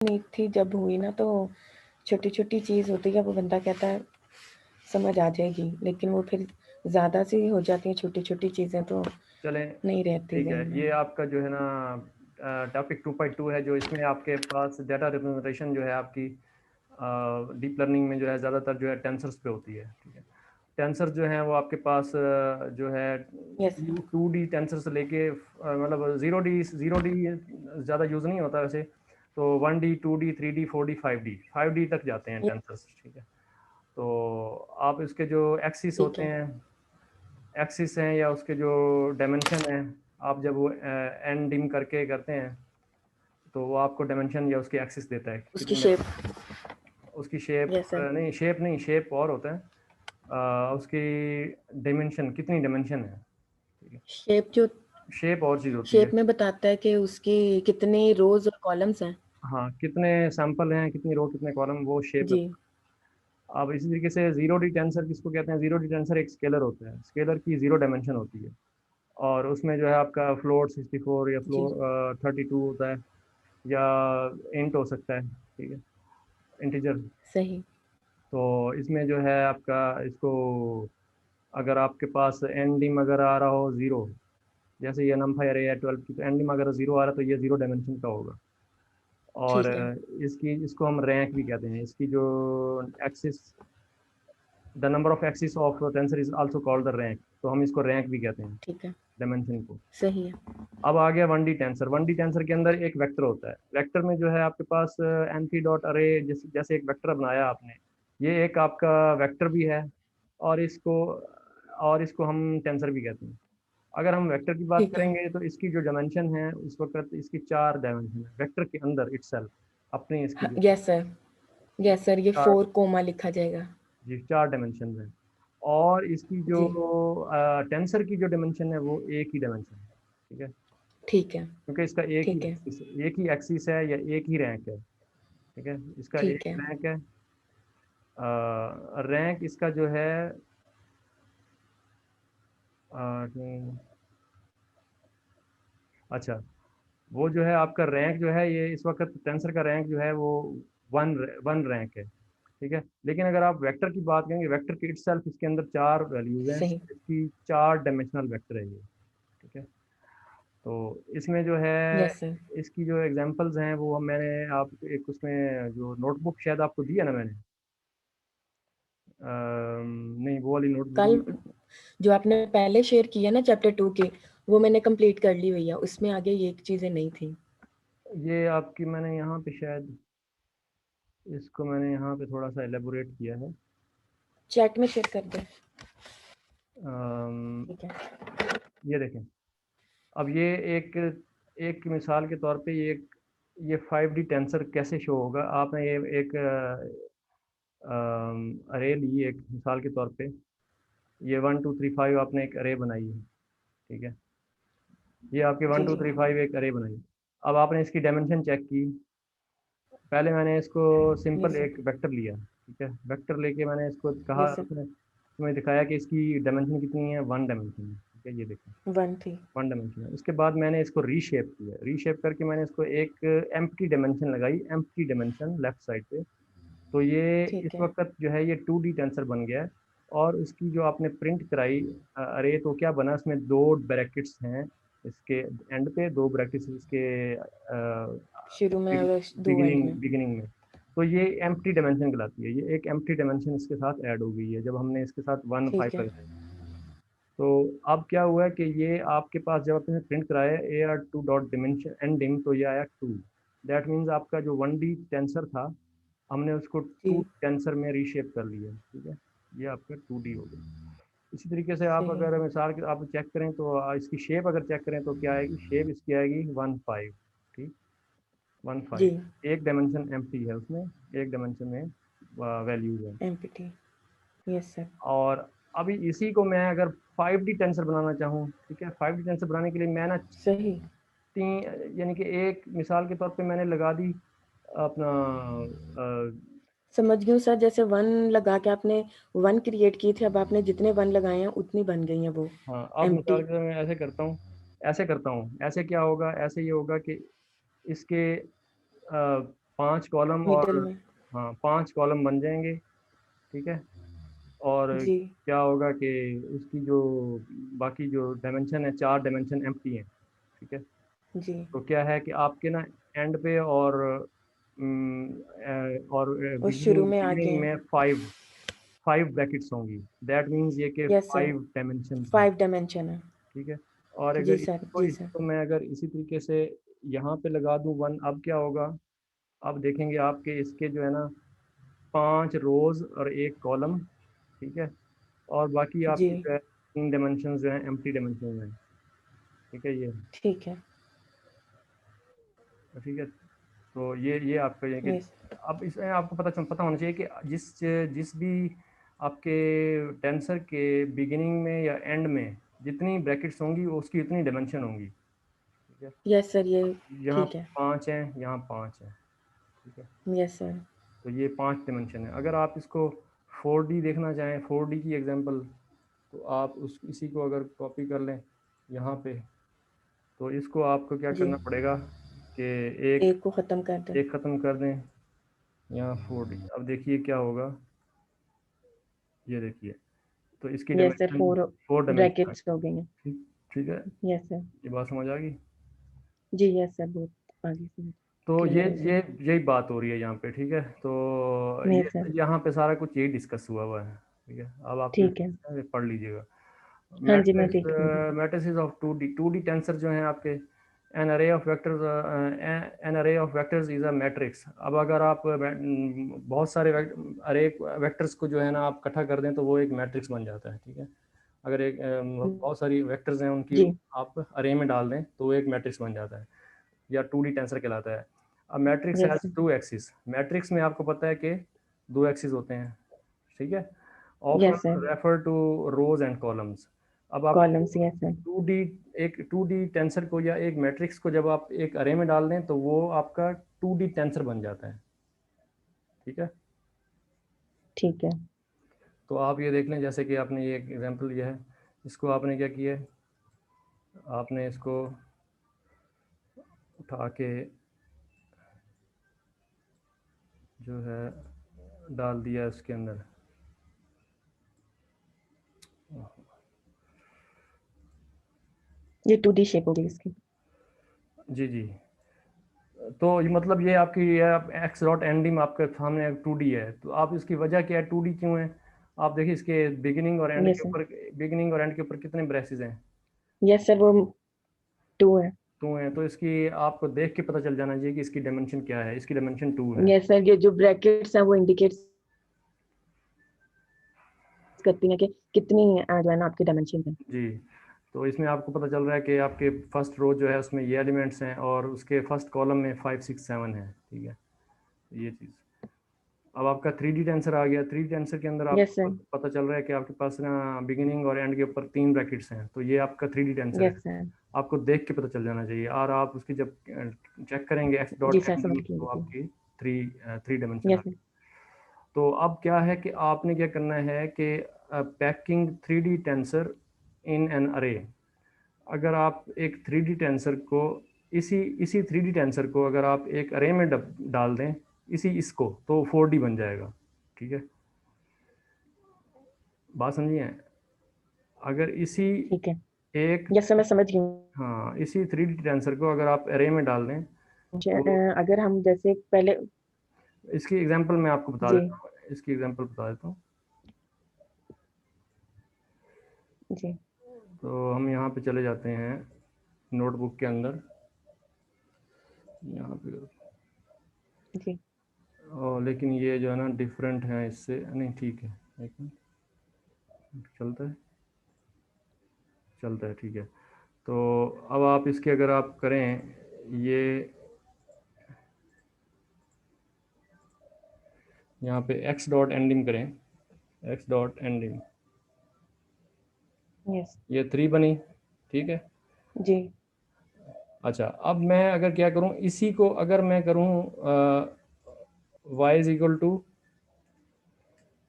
नहीं थी, जब हुई ना तो छोटी-छोटी चीज़ होती है, वो बंदा कहता है समझ आ जाएगी, लेकिन वो फिर ज़्यादा सी हो जाती हैं छोटी-छोटी चीज़ें तो चलें, नहीं रहती ठीक है। ज़हन ये में। आपका जो है ना टॉपिक 2.2 है, जो इसमें आपके पास डाटा रिप्रेजेंटेशन जो है आपकी डीप लर्निंग में जो है ज़्यादातर जो है टेंसर्स पे होती है, ठीक है। टेंसर्स जो हैं वो आपके पास जो है यस सर। 2D टेंसर से लेके मतलब 0D ज़्यादा यूज़ नहीं होता वैसे, तो 1D 2D 3D 4D 5D तक जाते हैं य टेंसर्स, ठीक है। तो आप इसके जो एक्सिस ठीक होते है। हैं, एक्सिस हैं या उसके जो डायमेंशन हैं, आप जब वो एन डिम करके करते हैं तो वो आपको डायमेंशन या उसकी एक्सिस देता है उसकी कितनी शेप। उसकी शेप यस सर। नहीं, शेप नहीं, शेप और होता है उसकी डायमेंशन, कितनी डायमेंशन है, ठीक है। शेप जो शेप और चीज़ होती है। शेप में बताता है कि उसकी कितने रोज़ और कॉलम्स हैं। हाँ, कितने सैंपल हैं, कितनी रो कितने कॉलम, वो शेप में। जी, अब इसी तरीके से जीरो डी टेंसर किसको कहते हैं? जीरो डी टेंसर एक स्केलर होता है, स्केलर की जीरो डायमेंशन होती है, और उसमें जो है आपका फ्लोट 64 या जी, फ्लोट 32 होता है, या इंट हो सकता है, ठीक है, इंटीजर। सही। तो इसमें जो है आपका इसको, अगर आपके पास एंडिंग अगर आ रहा हो ज़ीरो, जैसे ये नंबर अरे है 12 की, तो एंडिंग अगर ज़ीरो आ रहा है तो ये ज़ीरो डायमेंशन का होगा। और ठीक है, इसकी इसको हम रैंक भी कहते हैं, इसकी जो axis, the number of axis of tensor is also called the rank, तो हम इसको रैंक भी कहते हैं, ठीक है, डायमेंशन को। सही है। अब आ गया 1D टेंसर। 1D टेंसर के अंदर एक वेक्टर होता है, वेक्टर में जो है आपके पास एनपी डॉट अरे, जैसे एक वेक्टर बनाया आपने, ये एक आपका वेक्टर भी है, और इसको हम टेंसर भी कहते हैं। अगर हम वेक्टर की बात ठीक है। करेंगे तो इसकी जो डायमेंशन है इस वक्त, इसकी 4 डायमेंशन है वेक्टर के अंदर इटसेल्फ, अपनी इसकी हाँ, जो यस सर। यस सर, ये 4, 4 कोमा लिखा जाएगा। जी 4 डायमेंशन है। और इसकी जो जी, टेंसर की जो डायमेंशन है वो एक ही डायमेंशन है, ठीक है, ठीक है, क्योंकि इसका ठीक है, एक ही एक्सिस है या एक ही रैंक है, ठीक है, इसका एक ठीक ही है, रैंक है। रैंक इसका जो है अच्छा, वो जो है आपका रैंक जो है, ये इस वक्त टेंसर का रैंक जो है वो वन वन रैंक है, ठीक है। लेकिन अगर आप वेक्टर की बात करेंगे, वेक्टर के इटसेल्फ इसके अंदर 4 वैल्यूज हैं, सही। इसकी 4 डायमेंशनल वेक्टर है ये, ठीक है। तो इसमें जो है यस सर। इसकी जो एग्जांपल्स हैं वो मैंने आप एक उसमें जो नोटबुक शायद आपको दी है ना मैंने, नहीं वो वाली नोटबुक कल नहीं। जो आपने पहले शेयर किया ना चैप्टर 2 की, वो मैंने कंप्लीट कर ली हुई है, उसमें आगे ये चीज़ें नहीं थी। ये आपकी मैंने यहाँ पे शायद, इसको मैंने यहाँ पे थोड़ा सा एलेबोरेट किया है। चैट में शेयर कर दें। अम, ठीक है, ये देखें, अब ये एक एक मिसाल के तौर पे ये 5D टेंसर कैसे शो होगा। आपने ये एक अरे ली, एक मिसाल के तौर पे ये 1 2 3 5 आपने एक अरे बनाई है, ठीक है, ये आपके one G, two G. Three five एक अरे बनाई। अब आपने इसकी डायमेंशन चेक की, पहले मैंने इसको सिंपल यस सर, एक वेक्टर लिया, ठीक है, वेक्टर लेके मैंने इसको कहा, यस सर। उसने तुम्हें दिखाया कि इसकी डायमेंशन कितनी है, वन डायमेंशन है, ठीक है, ये देखो 1 थी। वन डायमेंशन है। उसके बाद मैंने इसको रीशेप किया, रीशेप करके मैंने इसको एक एम्प्टी डायमेंशन लगाई, एम्प्टी डायमेंशन लेफ्ट साइड पे। तो ये इस ठीक है, वक्त जो है ये 2D टेंसर बन गया है। और उसकी जो आपने प्रिंट कराई अरे, तो क्या बना, इसमें दो ब्रैकेट्स हैं, इसके एंड पे दो ब्रैकेट्स इसके शुरू में और 2 एंड बिगिनिंग में। बिगिनिंग में। तो ये एम्प्टी डायमेंशन कहलाती है, ये एक एम्प्टी डायमेंशन इसके साथ ऐड हो गई है जब हमने इसके साथ वन ठीक फाइव है, लगा। तो अब क्या हुआ है कि ये आपके पास जब आपने प्रिंट कराया A R to dot dimension ending, तो ये आया टू। दैट मीन्स आपका जो 1D टेंसर था, हमने उसको टू जी, टेंसर में रीशेप कर लिया, ठीक है, ये आपका 2D हो गया। इसी तरीके से आप सही। अगर मिसाल के आप चेक करें तो इसकी शेप अगर चेक करें तो क्या आएगी, शेप इसकी आएगी 1 5, ठीक, 1 5। जी, एक डायमेंशन एम्प्टी है उसमें, एक डायमेंशन में वैल्यूज है। एमपीटी। Yes sir. और अभी इसी को मैं अगर 5D टेंसर बनाना चाहूँ, ठीक है, 5D टेंसर बनाने के लिए मैं ना सही। तीन, यानी कि एक मिसाल के तौर पे मैंने लगा दी अपना समझ गई हूँ सर, जैसे 1 लगा के आपने 1 क्रिएट की थी, अब आपने जितने 1 लगाए हैं उतनी बन गई हैं वो, हाँ, अब मिसाल एम्प्टी। के तौर पे मैं ऐसे करता हूँ, ऐसे करता हूँ, ऐसे क्या होगा, ऐसे ये होगा कि इसके 5 कॉलम मिडल और में। हाँ 5 कॉलम बन जाएंगे, ठीक है। और जी क्या होगा कि उसकी जो बाकी जो डायमेंशन है, 4 डायमेंशन एम्प्टी हैं, ठीक है। जी। तो क्या है कि आपके ना एंड पे और उस शुरू बिगनिंग में आगे। बिगनिंग में 5 ब्रैकेट्स होंगी। दैट मीन्स ये कि यस सर। 5 डायमेंशंस हैं, 5 डायमेंशन है। ठीक है। और जी अगर सर, इसको जी सर। इसको मैं अगर इसी तरीके से यहाँ पे लगा दूँ 1, अब क्या होगा, अब देखेंगे आपके इसके जो है ना 5 रोज और 1 कॉलम, ठीक है। और बाकी जी आपके जो है 3 डायमेंशन जो है एम्प्टी डायमेंशन हैं, ठीक है ये, ठीक है। ठीक है। तो ये आपका ये कि यस। अब इसमें आपको पता होना चाहिए कि जिस जिस भी आपके टेंसर के बिगिनिंग में या एंड में जितनी ब्रैकेट्स होंगी उसकी उतनी डायमेंशन होंगी, ठीक है। यस सर, ये यहाँ ठीक है। 5 हैं, यहाँ 5 हैं, ठीक है। Yes sir. तो ये 5 डायमेंशन है। अगर आप इसको 4D देखना चाहें, 4D की एग्जांपल, तो आप उस इसी को अगर कॉपी कर लें यहाँ पे, तो इसको आपको क्या जी। करना पड़ेगा कि एक एक को ख़त्म कर दें। एक ख़त्म कर दें यहाँ 4D। अब देखिए क्या होगा, ये देखिए, तो इसकी yes sir, dimension 4 4 dimension, brackets हो गई हैं। ठीक, ठीक है। Yes sir. ये बात समझ आ गई। जी यस सर, बहुत आगे से तो ये क्लियर हो गई। ये यही बात हो रही है यहाँ पे, ठीक है। तो ये यस सर। यहाँ पे सारा कुछ यही डिस्कस हुआ हुआ है, ठीक है। अब आप ठीक है। पढ़ लीजिएगा। हाँ जी, मैं मैट्रिक्स देख लूँगी। मैट्रिसेस ऑफ 2D टेंसर जो हैं आपके, एन अरे ऑफ वेक्टर्स, एन अरे of vectors is a matrix. अब अगर आप बहुत सारे अरे वेक्टर्स को जो है ना आप इकट्ठा कर दें तो वो एक मैट्रिक्स बन जाता है, ठीक है। अगर एक बहुत सारी वेक्टर्स हैं उनकी जी। आप अरे में डाल दें तो वो एक मैट्रिक्स बन जाता है, या 2D टेंसर कहलाता है। अब matrix yes has sir. 2 axis. Matrix में आपको पता है कि 2 एक्सिस होते हैं, ठीक है। Yes often sir. Refer to rows and columns. अब आप कॉलम्स, यस सर। 2D एक 2D टेंसर को या एक मैट्रिक्स को जब आप एक अरे में डाल दें तो वो आपका 2D टेंसर बन जाता है, ठीक है। ठीक है। तो आप ये देख लें, जैसे कि आपने ये एग्जांपल लिया है, इसको आपने क्या किया है, आपने इसको उठा के जो है डाल दिया इसके अंदर। ये 2D शेप हो गई इसकी। जी जी। तो ये मतलब ये आपकी एक्स डॉट एंडिंग आपके सामने 2D है, तो आप इसकी वजह क्या है, 2D क्यों है। आप देखिए इसके यस सर। बिगिनिंग और एंड के ऊपर कितने ब्रेसेस हैं, यस सर, वो 2 है। 2 हैं। तो इसकी आपको देख के पता चल जाना चाहिए कि इसकी डायमेंशन क्या है, इसकी डायमेंशन 2 है। यस सर, ये जो ब्रैकेट्स हैं वो इंडिकेट करती हैं कि कितनी जो है ना आपकी डायमेंशन है। जी। तो इसमें आपको पता चल रहा है कि आपके फर्स्ट रो जो है उसमें ये एलिमेंट्स हैं और उसके फर्स्ट कॉलम में 5 6 7 है, ठीक है। ये चीज़। अब आपका 3D टेंसर आ गया। 3D टेंसर के अंदर यस आपको सर। पता चल रहा है कि आपके पास ना बिगिनिंग और एंड के ऊपर 3 ब्रैकेट्स हैं, तो ये आपका 3D टेंसर है। Yes sir. आपको देख के पता चल जाना चाहिए, और आप उसकी जब चेक करेंगे एक्स जी डॉट सर, समझ एंड गई तो बिल्कुल। आपकी थ्री डायमेंशन आ यस गई। सर। तो अब क्या है कि आपने क्या करना है कि packing 3D tensor in an अरे। अगर आप एक 3D टेंसर को इसी इसी 3D टेंसर को अगर आप एक अरे में डाल दें, इसको, तो 4D बन जाएगा, ठीक है। बात समझिए। अगर इसी ठीक है। एक यस सर, मैं समझ गई। हाँ इसी 3D टेंसर को अगर आप अरे में डाल दें तो अगर हम जैसे पहले। इसकी एग्जांपल मैं आपको बता जी। देता हूँ, इसकी एग्जांपल बता देता हूँ। जी। तो हम यहाँ पे चले जाते हैं नोटबुक के अंदर, यहाँ पे। जी। और लेकिन ये जो है ना डिफरेंट है इससे, नहीं ठीक है, एक मिनट, चलता है, चलता है, ठीक है। तो अब आप इसके अगर आप करें ये, यहाँ पे एक्स डॉट एंडिंग करें, एक्स डॉट एंडिंग, यस। ये 3 बनी, ठीक है। जी। अच्छा, अब मैं अगर क्या करूं, इसी को अगर मैं करूं y is equal to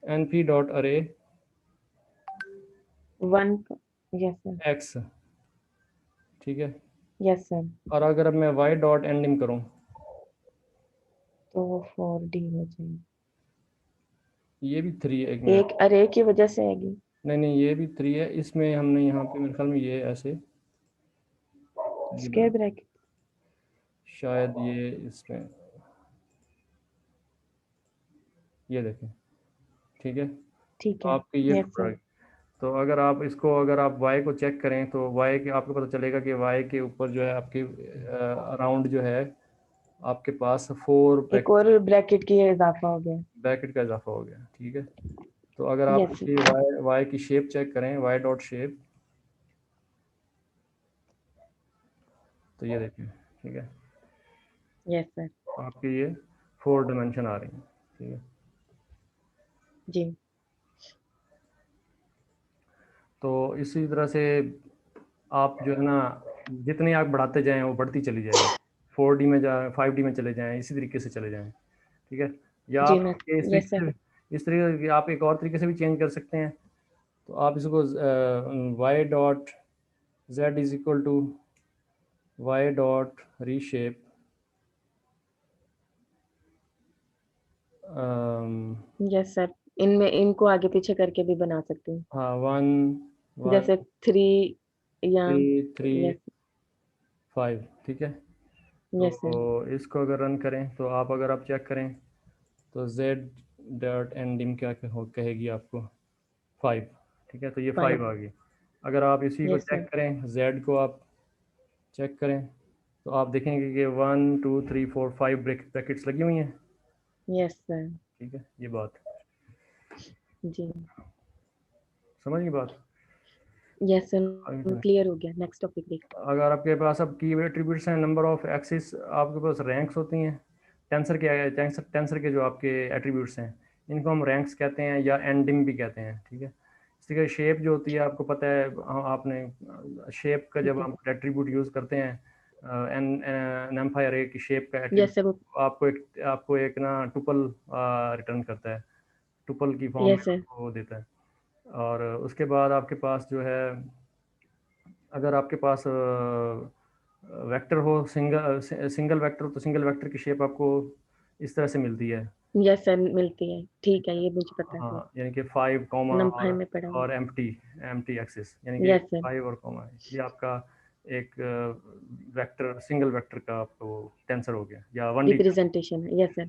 N P dot array 1। Yes sir. X, ठीक है। Yes sir. और अगर अब मैं y डॉट एंडिंग करूं तो वो 4D हो जाएगी। ये भी 3 है, एक मिनट। एक अरे की वजह से आएगी। नहीं ये भी 3 है, इसमें हमने यहाँ पे मेरे ख्याल में ये ऐसे ये स्क्वायर ब्रैकेट। शायद ये इसमें ये देखें, ठीक है। ठीक तो है। आपके ये यस टुकड़ा है। सर। तो अगर आप इसको अगर आप y को चेक करें तो y के आपको पता चलेगा कि y के ऊपर जो है आपकी अराउंड जो है आपके पास 4 एक और ब्रैकेट की इजाफा हो गया। ब्रैकेट का इजाफा हो गया, ठीक है। तो अगर आप यस इसकी y की शेप चेक करें, y डॉट शेप, तो ये देखिए, ठीक है। Yes sir. आपकी ये 4 डायमेंशन आ रही हैं, ठीक है। जी। तो इसी तरह से आप जो है ना जितनी आप बढ़ाते जाएं वो बढ़ती चली जाएगी। 4D में जाए, 5D में चले जाएं, इसी तरीके से चले जाएं, ठीक है। या जी आप मैं। इस यस तरीके सर। से आप एक और तरीके से भी चेंज कर सकते हैं। तो आप इसको Y dot Z is equal to Y dot reshape, yes sir. इनमें इनको आगे पीछे करके भी बना सकते हैं, हाँ 1 1 जैसे 3 या। 3 3 यस। 5, ठीक है। यस तो सर। इसको अगर रन करें तो आप अगर आप चेक करें तो z डॉट एंडिंग क्या कहेगी आपको, 5, ठीक है। तो ये 5 5। आ गई। अगर आप इसी को यस चेक सर। करें, z को आप चेक करें तो आप देखेंगे कि 1 2 3 4 5 ब्रैकेट्स लगी हुई हैं, यस सर। ठीक है। ये बात जी। समझ गई बात। Yes sir. आगे चलें। क्लियर हो गया, नेक्स्ट टॉपिक देखते अगर आपके पास अब की एट्रीब्यूट्स हैं, नंबर ऑफ एक्सिस, आपके पास रैंक्स होती हैं। टेंसर के जो आपके एट्रीब्यूट्स हैं इनको हम रैंक्स कहते हैं या एंडिंग भी कहते हैं, ठीक है। इसी तरह शेप जो होती है आपको पता है, आपने शेप का जब ठीक है। हम एट्रीब्यूट यूज़ करते हैं, एन नंपाई अरे की शेप का यस सर। एट्रीब्यूट आपको एक ना टुपल रिटर्न करता है, टुपल की फॉर्म में यस सर। आपको वो देता है। और उसके बाद आपके पास जो है, अगर आपके पास वेक्टर हो, सिंगल वेक्टर हो, तो सिंगल वेक्टर की शेप आपको इस तरह से मिलती है। यस सर मिलती है, ठीक है, ये मुझे पता है सर। हाँ, यानी कि 5 कॉमा नंपाई में पढ़ा हुआ। और एम्प्टी एम्प्टी एक्सिस, यानी कि यस सर। 5 और कॉमा है, ये आपका एक वेक्टर, सिंगल वेक्टर का आपको टेंसर हो गया या 1D। रिप्रेजेंटेशन है, यस सर।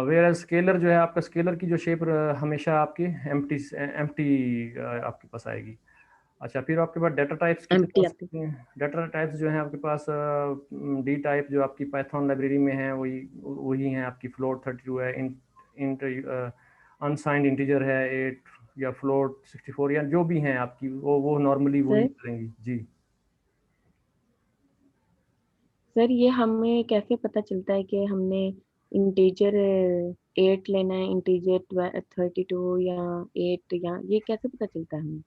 वेयर स्केलर जो है आपका, स्केलर की जो शेप हमेशा आपकी एम्प्टी एम्प्टी आपके पास आएगी। अच्छा, फिर आपके पास डाटा टाइप्स की तरफ आ एम्प्टी आती। सकते हैं। डाटा टाइप्स जो है आपके पास डी टाइप जो आपकी पाइथन लाइब्रेरी में है वही वही है आपकी। फ्लोट 32 है, इंट अनसाइंड इंटीजर है 8, या फ्लोट 64, या जो भी हैं आपकी वो नॉर्मली वही सर। करेंगी जी। सर ये हमें कैसे पता चलता है कि हमने इंटीजर 8 लेना है, इंटीजर 32 या 8, या ये कैसे पता चलता है हमें?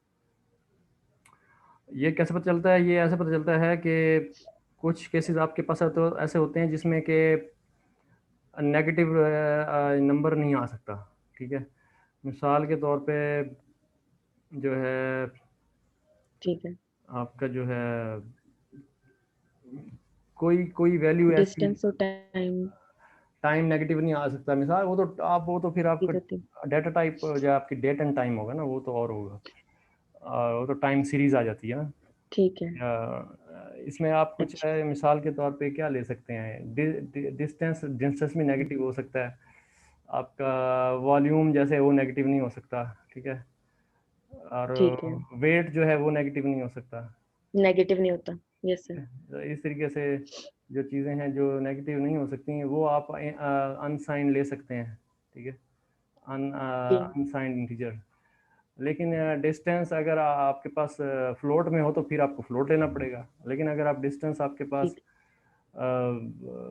ये कैसे पता चलता है? ये ऐसे पता चलता है कि कुछ केसेस आपके पास तो ऐसे होते हैं जिसमें कि नेगेटिव नंबर नहीं आ सकता, ठीक है। मिसाल के तौर पे जो है ठीक है। आपका जो है कोई कोई वैल्यू ऐसी, डिस्टेंस और टाइम टाइम नेगेटिव नहीं आ सकता। मिसाल वो तो फिर की आपका होती। डाटा टाइप जो आपकी डेट एंड टाइम होगा ना, वो तो और होगा। वो तो टाइम सीरीज आ जाती है ना। ठीक है। इसमें आप कुछ अच्छा। मिसाल के तौर पे क्या ले सकते हैं, डिस्टेंस डिस्टेंस भी नेगेटिव हो सकता है आपका। वॉल्यूम जैसे वो नेगेटिव नहीं हो सकता, ठीक है। और ठीक है। वेट जो है वो नेगेटिव नहीं हो सकता। नेगेटिव नहीं होता। Yes sir. तो इस तरीके से जो चीज़ें हैं जो नेगेटिव नहीं हो सकती हैं वो आप अनसाइन ले सकते हैं, ठीक है। जी। Unsigned integer. लेकिन डिस्टेंस अगर आपके पास फ्लोट में हो तो फिर आपको फ्लोट लेना पड़ेगा। लेकिन अगर आप डिस्टेंस आपके पास ठीक।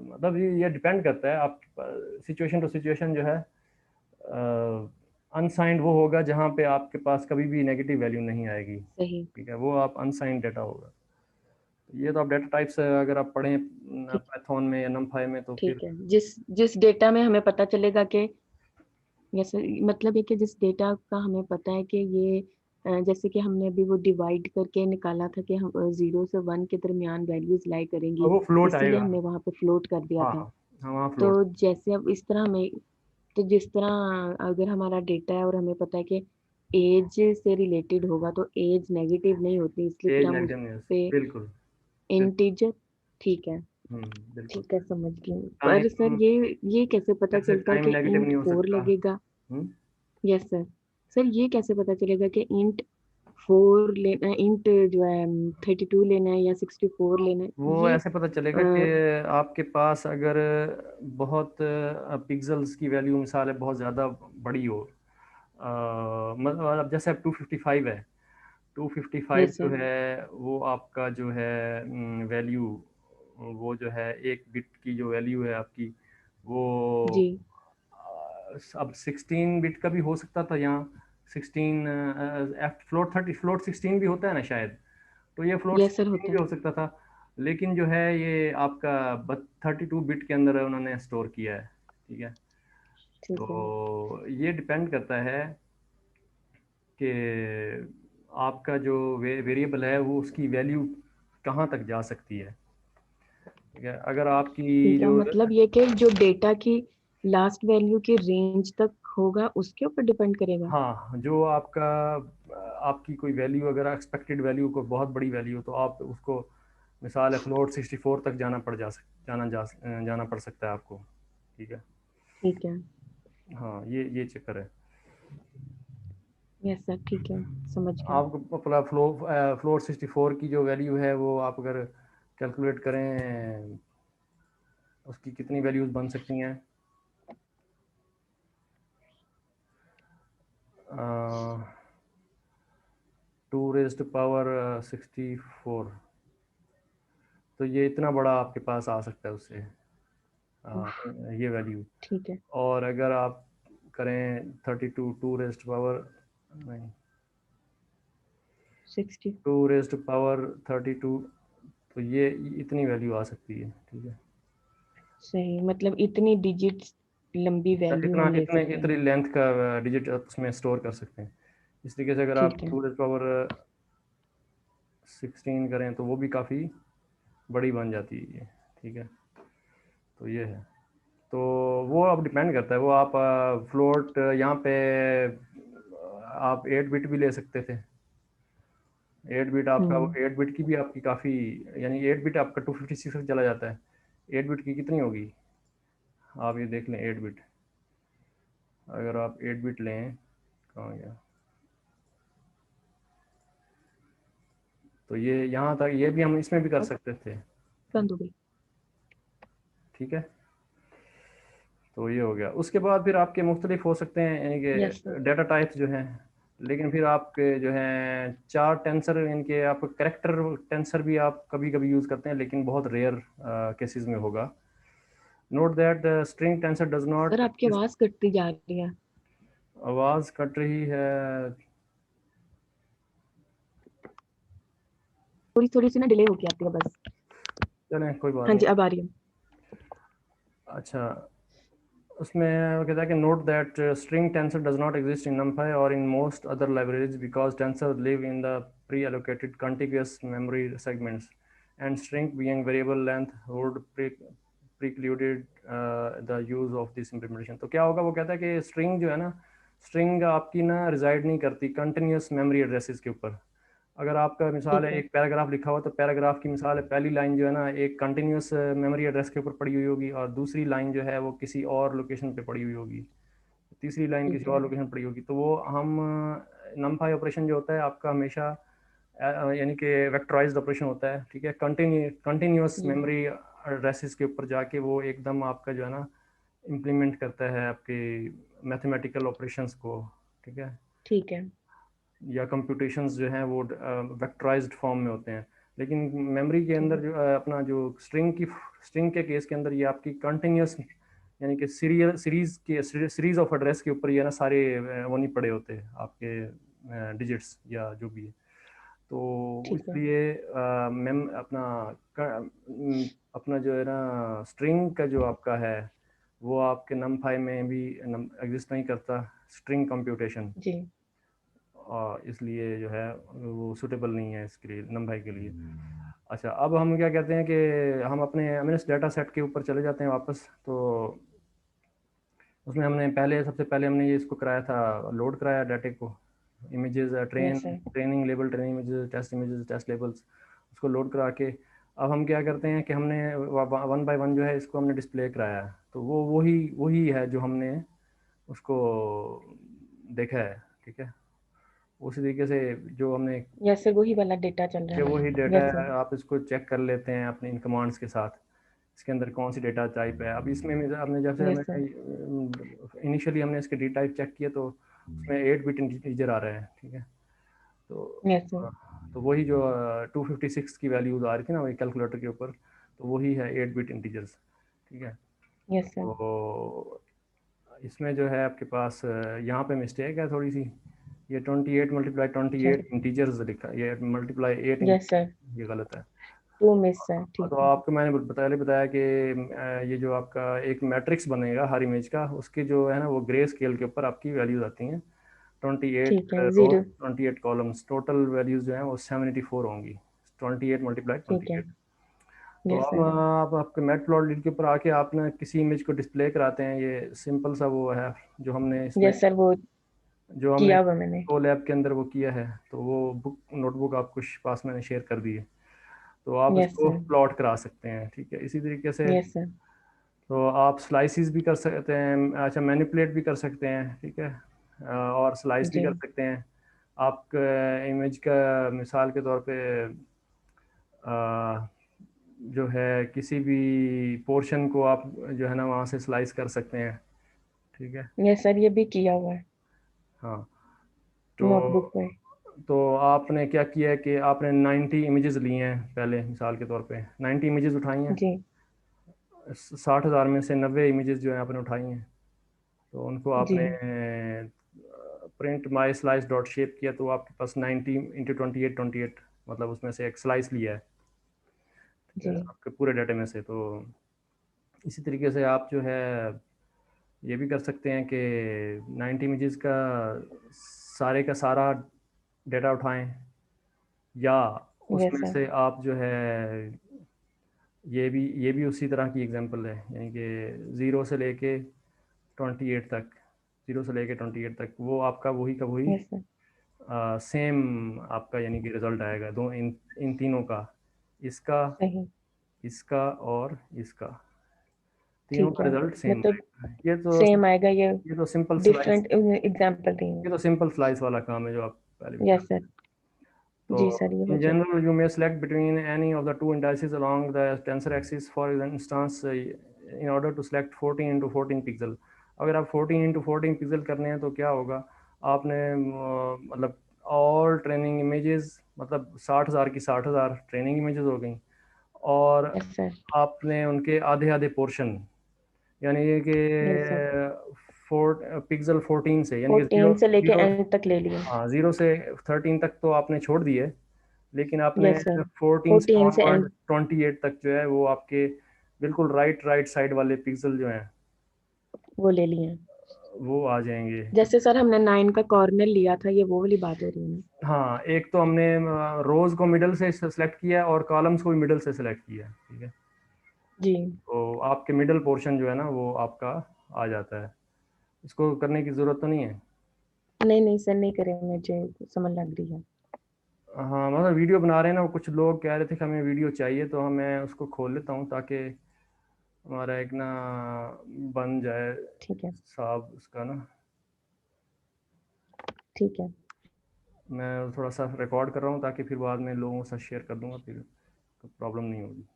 मतलब ये डिपेंड करता है आप सिचुएशन टू सिचुएशन जो है। अनसाइंड वो होगा जहाँ पे आपके पास कभी भी नेगेटिव वैल्यू नहीं आएगी, सही। ठीक है, वो आप अनसाइंड डाटा होगा। ये तो आप डाटा टाइप्स अगर आप पढ़ें ठीक। पाइथन में या नमपाई में तो फिर ठीक है, जिस जिस डेटा में हमें पता चलेगा कि, जैसे मतलब है कि जिस डेटा का हमें पता है कि ये जैसे कि हमने अभी वो डिवाइड करके निकाला था कि हम 0 से 1 के दरमियान वैल्यूज लाई करेंगी, वो फ्लोट इसीलिए आएगा। हमने वहां पे फ्लोट कर दिया हाँ था। हाँ, हाँ वहाँ तो फ्लोट। जैसे अब इस तरह हमें, तो जिस तरह अगर हमारा डेटा है और हमें पता है कि एज से रिलेटेड होगा तो एज नेगेटिव नहीं होती, इसलिए फिर एज हम उस नेगेटिव नहीं है। पे बिल्कुल। बिल्कुल। इंटीजर। ठीक है। बिल्कुल। ठीक है, समझ गई। पर सर टाइम, ये कैसे पता ऐसे चलता है टाइम कि नेगेटिव इंट नहीं हो 4 सकता। लगेगा? हम्म। Yes sir. सर ये कैसे पता चलेगा कि इंट 4 लेना है, इंट जो है 32 लेना है या 64 लेना है, वो ये ऐसे पता चलेगा कि आपके पास अगर बहुत पिक्सल्स की वैल्यू मिसाल है बहुत ज़्यादा बड़ी हो, मतलब अब जैसे अब 255 है, 255 यस जो सर। है वो आपका जो है वैल्यू, वो जो है एक बिट की जो वैल्यू है आपकी, वो जी। अब 16 बिट का भी हो सकता था यहाँ, 16 एफ फ्लोट 30 फ्लोट 16 भी होता है ना शायद, तो ये फ्लोट यस सर 16 होता भी है। हो सकता था। लेकिन जो है ये आपका 32 बिट के अंदर उन्होंने स्टोर किया है। ठीक है। ठीक है। तो ये डिपेंड करता है कि आपका जो वेरिएबल है वो उसकी वैल्यू कहाँ तक जा सकती है। ठीक है, अगर आपकी ठीक है, जो, मतलब ये कि जो डेटा की लास्ट वैल्यू की रेंज तक होगा उसके ऊपर डिपेंड करेगा। हाँ जो आपका आपकी कोई वैल्यू अगर एक्सपेक्टेड वैल्यू को बहुत बड़ी वैल्यू हो तो आप उसको, मिसाल है फ्लोट 64 तक जाना पड़ सकता है आपको। ठीक है। ठीक है। हाँ ये चक्कर है। यस सर, ठीक है, समझ गया। आपको अपना फ्लोर 64 की जो वैल्यू है वो आप अगर कैलकुलेट करें, उसकी कितनी वैल्यूज बन सकती हैं, 2 रेज़्ड पावर 64, तो ये इतना बड़ा आपके पास आ सकता है उससे, उफ, ये वैल्यू। ठीक है। और अगर आप करें 32, 2 रेज़्ड पावर, नहीं, 60। 2 रेज़्ड पावर 32, तो ये इतनी वैल्यू आ सकती है। ठीक है। सही, मतलब इतनी डिजिट्स लंबी वैल्यू इतना हम ले इतने सकते हैं। इतनी लेंथ का डिजिट उसमें स्टोर कर सकते हैं। इस तरीके से अगर आप ठीक है। 2 रेज़ पावर 16 करें तो वो भी काफ़ी बड़ी बन जाती है ये। ठीक है। तो ये है। तो वो अब डिपेंड करता है, वो आप फ्लोट यहाँ पे आप 8 बिट भी ले सकते थे। 8 बिट आपका, हम्म। 8 बिट की भी आपकी काफ़ी, यानी 8 बिट आपका 256 तक चला जाता है। 8 बिट की कितनी होगी, आप ये देख लें। 8 बिट, अगर आप 8 बिट लें, कहाँ गया, तो ये यहाँ तक, ये भी हम इसमें भी कर अब सकते थे। बंद हो गई। ठीक है। तो ये हो गया। उसके बाद फिर आपके मुख्तलिफ हो सकते हैं यानी यस सर। कि डाटा टाइप्स जो हैं, लेकिन फिर आपके जो हैं चार टेंसर, इनके आप करेक्टर टेंसर भी आप कभी कभी यूज़ करते हैं, लेकिन बहुत रेयर केसेस में होगा। Note that string tensor does sir not. आपकी आवाज कटती जा रही है। आवाज़ कट रही है। थोड़ी थोड़ी सी ना डिले होके आती है बस। चलें कोई बात हाँ नहीं। जी, अब आ रही है। अच्छा, उसमें वो कहता है कि note that string tensor does not exist in numpy और in most other libraries because tensor live in the pre allocated contiguous memory segments and string being variable length would precluded the use of this implementation। तो क्या होगा, वो कहता है कि string जो है ना, स्ट्रिंग आपकी ना रिजाइड नहीं करती कंटिन्यूस मेमोरी एड्रेसेस के ऊपर। अगर आपका मिसाल ठीक है है। एक पैराग्राफ लिखा हुआ, तो पैराग्राफ की मिसाल है पहली लाइन जो है ना एक कंटिन्यूस मेमोरी एड्रेस के ऊपर पड़ी हुई होगी, और दूसरी लाइन जो है वो किसी और लोकेशन पे पड़ी हुई होगी, तीसरी लाइन ठीक किसी है। और लोकेशन पड़ी होगी। तो वो हम नमपाई ऑपरेशन जो होता है आपका हमेशा यानी कि वेक्टराइज्ड ऑपरेशन होता है। ठीक है। कंटिन्यूस जी। मेमोरी एड्रेसेस के ऊपर जाके वो एकदम आपका जो है ना इम्प्लीमेंट करता है आपके मैथमेटिकल ऑपरेशंस को। ठीक है। ठीक है। या कंप्यूटेशंस जो हैं वो वेक्टराइज्ड फॉर्म में होते हैं। लेकिन मेमोरी के ठीक अंदर है। जो अपना जो स्ट्रिंग के केस के अंदर ये आपकी कंटिन्यूस, यानी कि सीरीज ऑफ एड्रेस के ऊपर ये ना सारे वो नहीं पड़े होते आपके डिजिट्स या जो भी है। तो ठीक है। इसलिए मेम अपना जो है ना स्ट्रिंग का जो आपका है वो आपके नमपाई में भी एग्जिस्ट नहीं करता, स्ट्रिंग कंप्यूटेशन। जी। और इसलिए जो है वो सूटेबल नहीं है इसके लिए, नंबर के लिए। अच्छा, अब हम क्या कहते हैं कि हम अपने एमएनएस डाटा सेट के ऊपर चले जाते हैं वापस। तो उसमें हमने सबसे पहले हमने ये इसको कराया था, लोड कराया डाटे को, images, yes sir. Training label, training images, test labels, उसको लोड करा के अब हम क्या करते हैं कि हमने वन बाय वन जो है इसको हमने डिस्प्ले कराया है। तो वो वही वही है जो हमने उसको देखा है, ठीक है। उसी तरीके से जो हमने, यस सर, वही वाला डेटा चल रहा ये है। वही डेटा यस है, सर। आप इसको चेक कर लेते हैं अपने इन कमांड्स के साथ, इसके अंदर कौन सी डेटा टाइप है। अब इसमें हमने जैसे यस सर। हमें इनिशियली हमने इसके डी टाइप चेक किया तो उसमें 8 बिट इंटीजर आ रहा है, ठीक है। तो यस सर। तो वही जो 256 की वैल्यूज आ रही थी ना वही कैलकुलेटर के ऊपर, तो वही है 8 बिट इंटीजर्स, ठीक है। Yes sir. तो इसमें जो है आपके पास यहाँ पे मिस्टेक है थोड़ी सी, ये 28 मल्टीप्लाई चल। 28 इंटीजर्स लिखा, ये मल्टीप्लाई 8, यस सर। ये गलत है। 2 मिस सर, ठीक तो है। आपको मैंने पहले बताया कि ये जो आपका एक मैट्रिक्स बनेगा हर इमेज का, उसकी जो है ना वो ग्रे स्केल के ऊपर आपकी वैल्यूज आती हैं, 28 ठीक है, रोज, 0। 28 कॉलम्स, टोटल वैल्यूज जो हैं वो 74 होंगी, 28 मल्टीप्लाई ठीक है। 28। तो यस अब सर। आप आपके मैट प्लॉट लीड के ऊपर आके आप ना किसी इमेज को डिस्प्ले कराते हैं, ये सिंपल सा वो है जो हमने इसमें, यस सर, वो जो हमने किया हुआ मैंने। को लैब के अंदर वो किया है। तो वो बुक नोटबुक आपको पास मैंने शेयर कर दी है, तो आप यस इसको सर। प्लॉट करा सकते हैं, ठीक है। इसी तरीके से यस सर। तो आप स्लाइसिस भी कर सकते हैं, अच्छा मैनिपुलेट भी कर सकते हैं, ठीक है, और स्लाइस भी जी। कर सकते हैं। आप इमेज का मिसाल के तौर पे अ, जो है किसी भी पोर्शन को आप जो है ना वहाँ से स्लाइस कर सकते हैं, ठीक है। यस सर, ये भी किया हुआ है हाँ, तो नोटबुक पे। आपने क्या किया है कि आपने 90 इमेजेस लिए हैं पहले, मिसाल के तौर पे 90 इमेजेस उठाई हैं, जी। 60,000 में से 90 इमेजेस जो है आपने उठाई हैं, तो उनको जी। आपने print my slice dot shape किया, तो आपके पास 90 इंटू 28 मतलब उसमें से एक स्लाइस लिया है, ठीक है, जी। आपके पूरे डाटे में से। तो इसी तरीके से आप जो है ये भी कर सकते हैं कि 90 इमेजेस का सारे का सारा डेटा उठाएं, या यस उसमें सर। से आप जो है ये भी उसी तरह की एग्जांपल है, यानी कि ज़ीरो से लेके 28 तक, 0 से लेके 28 तक वो आपका वही का वही यस सर। सेम आपका यानी कि रिजल्ट आएगा, दो इन इन तीनों का, इसका, सही। इसका और इसका, तीनों ठीक का है, रिजल्ट सेम मतलब आएगा। सेम आएगा ये। ये तो सिंपल स्लाइस डिफरेंट एग्जाम्पल ये देंगे। तो सिंपल स्लाइस वाला काम है जो आप पहले भी कर। Yes sir. तो जी सर, ये हो in जाएगा। general you may select between any of the two indices along the tensor axis, for instance in order to select 14 into 14 pixel. अगर आप 14 into 14 पिक्सल करने हैं तो क्या होगा, आपने मतलब ऑल ट्रेनिंग इमेजेस, मतलब 60,000 की 60,000 ट्रेनिंग इमेजेस हो गई, और यस सर। आपने उनके आधे आधे पोर्शन, यानी ये कि यस सर। फोर पिक्सल 14 से, यानी कि 14 जीरो से लेके जीरो एंड तक ले लिए। हाँ 0 से 13 तक तो आपने छोड़ दिए, लेकिन आपने यस सर। 14 से 14 से ऑनवर्ड एंड 28 तक जो है वो आपके बिल्कुल राइट साइड वाले पिक्सल जो हैं वो ले लिए। वो आ जाएंगे। जैसे सर हमने 9 का कॉर्नर लिया था, ये वो वाली बात हो रही है ना? हाँ, एक तो हमने रोज को मिडल से सेलेक्ट किया और कॉलम्स को भी मिडल से सेलेक्ट किया, ठीक है। जी। तो आपके मिडल पोर्शन जो है ना वो आपका आ जाता है, इसको करने की ज़रूरत तो नहीं है। नहीं नहीं सर, नहीं करेंगे, मुझे समझ लग रही है। हाँ, मतलब वीडियो बना रहे हैं ना, वो कुछ लोग कह रहे थे कि हमें वीडियो चाहिए, तो मैं उसको खोल लेता हूँ ताकि हमारा एक ना बन जाए ठीक है। साहब उसका ना। ठीक है। मैं थोड़ा सा रिकॉर्ड कर रहा हूँ ताकि फिर बाद में लोगों के साथ शेयर कर दूंगा, फिर तो प्रॉब्लम नहीं होगी।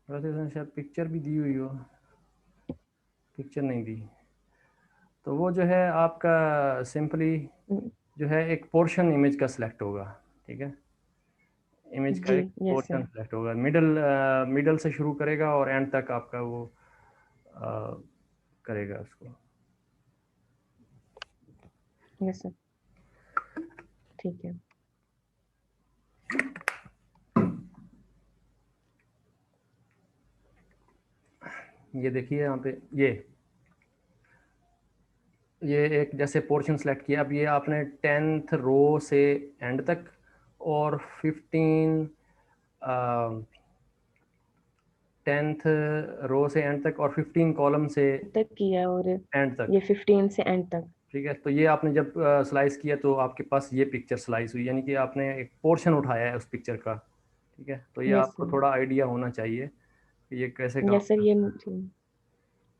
वैसे इसमें शायद पिक्चर भी दी हुई हो, पिक्चर नहीं दी। तो वो जो है आपका सिंपली हम्म, जो है एक पोर्शन इमेज का सिलेक्ट होगा, ठीक है। इमेज का जी। एक यस पोर्शन सर। सिलेक्ट होगा, मिडल मिडल से शुरू करेगा और एंड तक आपका वो अ, करेगा उसको। Yes sir. ठीक है। ये देखिए यहाँ पे ये एक जैसे पोर्शन सेलेक्ट किया, अब ये आपने 10th रो से एंड तक और 15 10th रो से एंड तक और 15 कॉलम से तक किया, और एंड तक। ये 15 से एंड तक। ठीक है, तो ये आपने जब स्लाइस किया तो आपके पास ये पिक्चर स्लाइस हुई, यानी कि आपने एक पोर्शन उठाया है उस पिक्चर का। ठीक है, तो ये यस आपको सर। थोड़ा आइडिया होना चाहिए कि ये कैसे काम यस सर, करता ये है। मुझे। यस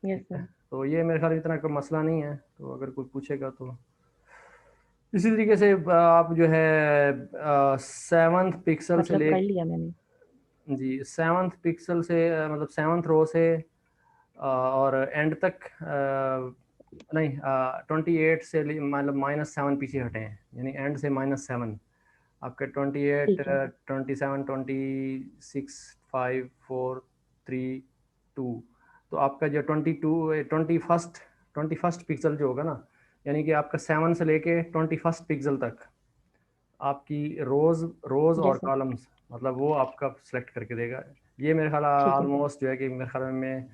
ठीक है, सर। तो ये मेरे ख्याल इतना का मसला नहीं है, तो अगर कोई पूछेगा तो इसी तरीके से आप जो है 7th पिक्सल से मतलब ले, कर लिया मैंने। जी 7th पिक्सल से मतलब 7th रो से और एंड तक नहीं 28 से मतलब -7 पीछे हटे हैं, यानी एंड से -7 आपके 28 ठीक है। 27 26 5 4 3 2। तो आपका जो 21st पिक्सल जो होगा ना, यानी कि आपका 7 से लेके 21st पिक्सल तक आपकी रोज रोज और यस सर। कॉलम्स, मतलब वो आपका सेलेक्ट करके देगा। ये मेरे ख्याल ठीक है। ऑलमोस्ट जो है कि मेरे ख्याल में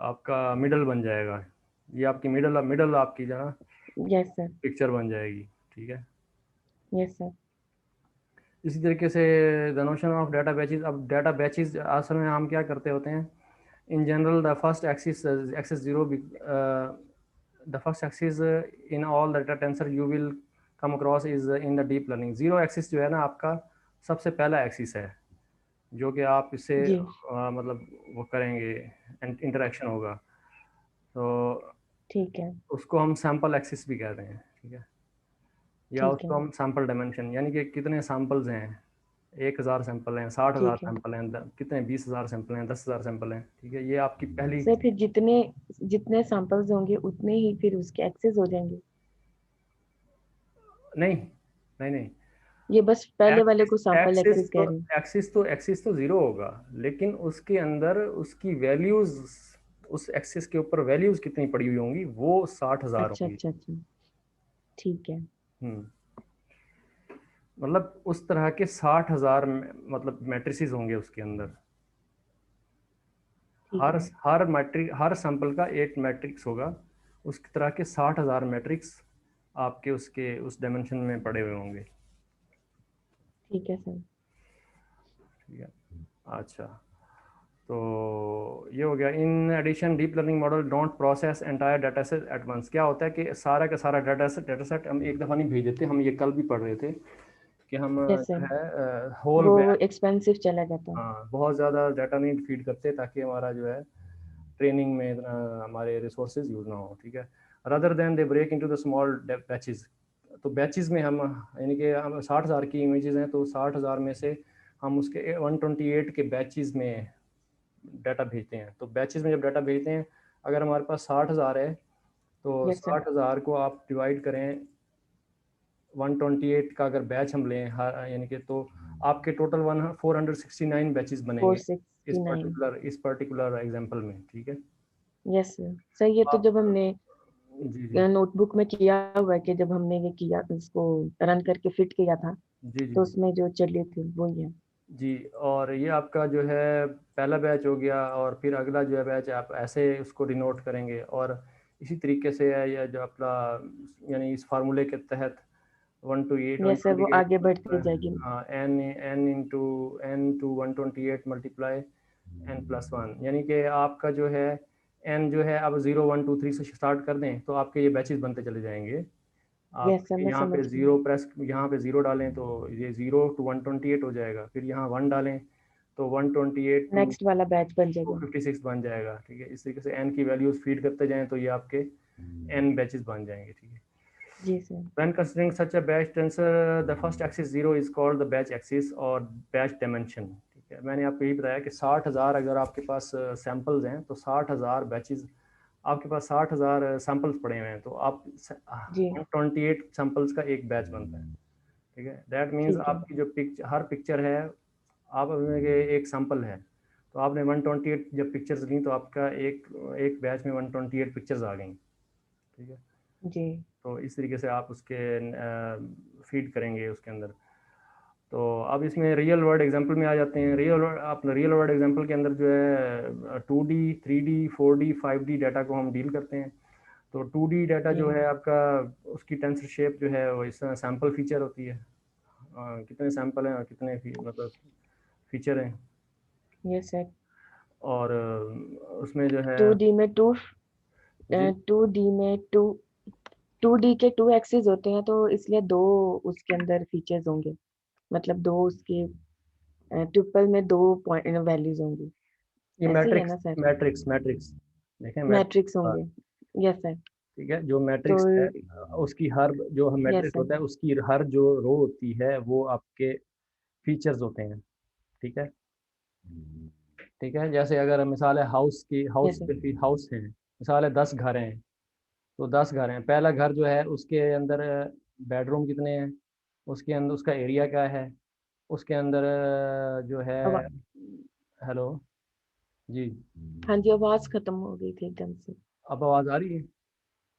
आपका मिडल बन जाएगा। ये आपकी मिडल मिडल आपकी जो है यस सर। पिक्चर बन जाएगी। ठीक है, यस सर। इसी तरीके से the notion of data batches. अब डाटा बैचेस असल में हम क्या करते होते हैं, in general the first axis axis zero, the first axis in all data tensor you will come across is in the deep learning. Zero axis जो है ना आपका सबसे पहला एक्सिस है, जो कि आप इससे जी। मतलब वो करेंगे, इंटरेक्शन होगा, तो ठीक है। उसको हम सैम्पल एक्सिस भी कहते हैं। ठीक है, या ठीक है। उसको हम सैम्पल डायमेंशन, यानी कि कितने सैम्पल्स हैं, 1,000 सैंपल हैं, 60,000 ठीक है सैंपल हैं, कितने 20,000 सैंपल हैं, 10,000 सैंपल हैं। ठीक है, ये आपकी पहली। सर, फिर जितने जितने सैंपल्स होंगे उतने ही फिर उसके एक्सेस हो जाएंगे? नहीं नहीं नहीं, ये बस पहले वाले एक्सिस को सैंपल एक्सिस एक्सेस तो कह रहे हैं? एक्सिस तो जीरो होगा, लेकिन उसके अंदर उसकी वैल्यूज, उस एक्सिस के ऊपर वैल्यूज कितनी पड़ी हुई होंगी, वो 60,000 अच्छा होंगी। अच्छा अच्छा। ठीक है। हम्म, मतलब उस तरह के 60,000 मतलब मैट्रिसेस होंगे उसके अंदर। ठीक हर है। हर मैट्रिक, हर सैंपल का एक मैट्रिक्स होगा, उस तरह के 60,000 मैट्रिक्स आपके उसके उस डायमेंशन में पड़े हुए होंगे। ठीक है सर। ठीक है, अच्छा, तो ये हो गया। In addition deep learning model don't process entire data set at once. क्या होता है कि सारा का सारा डाटा सेट हम एक दफ़ा नहीं भेज देते, हम ये कल भी पढ़ रहे थे कि हम यस जो सर। है होल वो बैच, एक्सपेंसिव चला जाता है। हाँ बहुत ज़्यादा डाटा नहीं फीड करते ताकि हमारा जो है ट्रेनिंग में इतना हमारे रिसोर्सेज यूज़ ना हो। ठीक है, rather than they break into the small batches. तो बैचेस में हम, यानी कि हम 60,000 की इमेजेस हैं, तो 60,000 में से हम उसके 128 के बैचेस में डाटा भेजते हैं। तो बैचेस में जब डाटा भेजते हैं, अगर हमारे पास 60,000 है, तो यस सर। 60,000 को आप डिवाइड करें 128 का अगर बैच हम लें हर, यानी कि तो आपके टोटल 469 बैचेस फोर बनेंगे सिक्सटी नाइन इस पर्टिकुलर एग्जांपल में। ठीक है, यस सर। सर, ये तो आप, जब हमने जी जी नोटबुक में किया हुआ है कि जब हमने ये किया उसको रन करके फिट किया था, जी जी तो उसमें जो चले थे वही है। जी। और ये आपका जो है पहला बैच हो गया, और फिर अगला जो है बैच आप ऐसे उसको डिनोट करेंगे, और इसी तरीके से है ये जो अपना, यानी इस फार्मूले के तहत 1 to 8 यस सर, वो 128 आगे बढ़ती मल्टीप्लाई, जाएगी। हाँ n into 128 मल्टीप्लाई n+1, यानी कि आपका जो है n जो है अब 0 1 2 3 से स्टार्ट कर दें तो आपके ये बैचेस बनते चले जाएंगे। आप यस सर, मैं यहाँ समझ पे गई। ज़ीरो प्रेस, यहाँ पे ज़ीरो डालें तो ये 0 to 128 हो जाएगा, फिर यहाँ 1 डालें तो 128 टू नेक्स्ट वाला बैच बन टू जाएगा। फिफ्टी सिक्स बन जाएगा। ठीक है, इस तरीके से एन की वैल्यूज फीड करते जाएं तो ये आपके एन बैचेस बन जाएंगे। ठीक है, जी sir. when considering such a batch tensor the first axis 0 is called the batch axis or batch dimension। ठीक है, मैंने आपको यही बताया कि 60,000 अगर आपके पास सैंपल्स हैं तो 60,000 बैचेस, आपके पास 60,000 सैंपल्स पड़े हुए हैं, तो आप जी। 128 सैंपल्स का एक बैच बनता है। ठीक है, दैट मीन्स ठीक है। आपकी जो पिक्चर, हर पिक्चर है, आप उसमें के एक सैंपल है, तो आपने 128 जब पिक्चर्स ली तो आपका एक एक बैच में 128 पिक्चर्स आ गई। ठीक है, जी। तो इस तरीके से आप उसके फीड करेंगे उसके अंदर। तो अब इसमें रियल वर्ल्ड एग्जांपल में आ जाते हैं। रियल वर्ल्ड एग्जांपल के अंदर जो है 2D 3D 4D 5D data को हम डील करते हैं। तो 2D डाटा जो जी। है आपका, उसकी टेंसर शेप जो है वो इस सैंपल फीचर होती है। कितने सैंपल हैं और कितने मतलब फीचर हैं। Yes sir. और उसमें जो है 2D में जी 2D में 2D के 2 एक्सिस होते हैं, तो इसलिए 2 उसके अंदर फीचर्स होंगे, मतलब 2 उसके ट्रिपल में 2 पॉइंट वैल्यूज होंगी। ये ऐसे ही है मैट्रिक्स ना सर? मैट्रिक्स मैट्रिक्स देखें मैट्रिक्स मैट्रिक्स। होंगे। Yes sir. ठीक है, जो तो मैट्रिक्स है उसकी हर जो हम यस मैट्रिक्स सर। होता है उसकी हर जो रो होती है वो आपके फीचर्स होते हैं। ठीक है। ठीक है, जैसे अगर मिसाल है हाउस की, यस सर। हाउस है, मिसाल है 10 घर हैं। तो 10 घर हैं, पहला घर जो है उसके अंदर बेडरूम कितने हैं, उसके अंदर उसका एरिया क्या है, उसके अंदर जो है, अब हेलो जी, हाँ जी, आवाज खत्म हो गई थी एकदम से। अब आवाज़ आ रही है।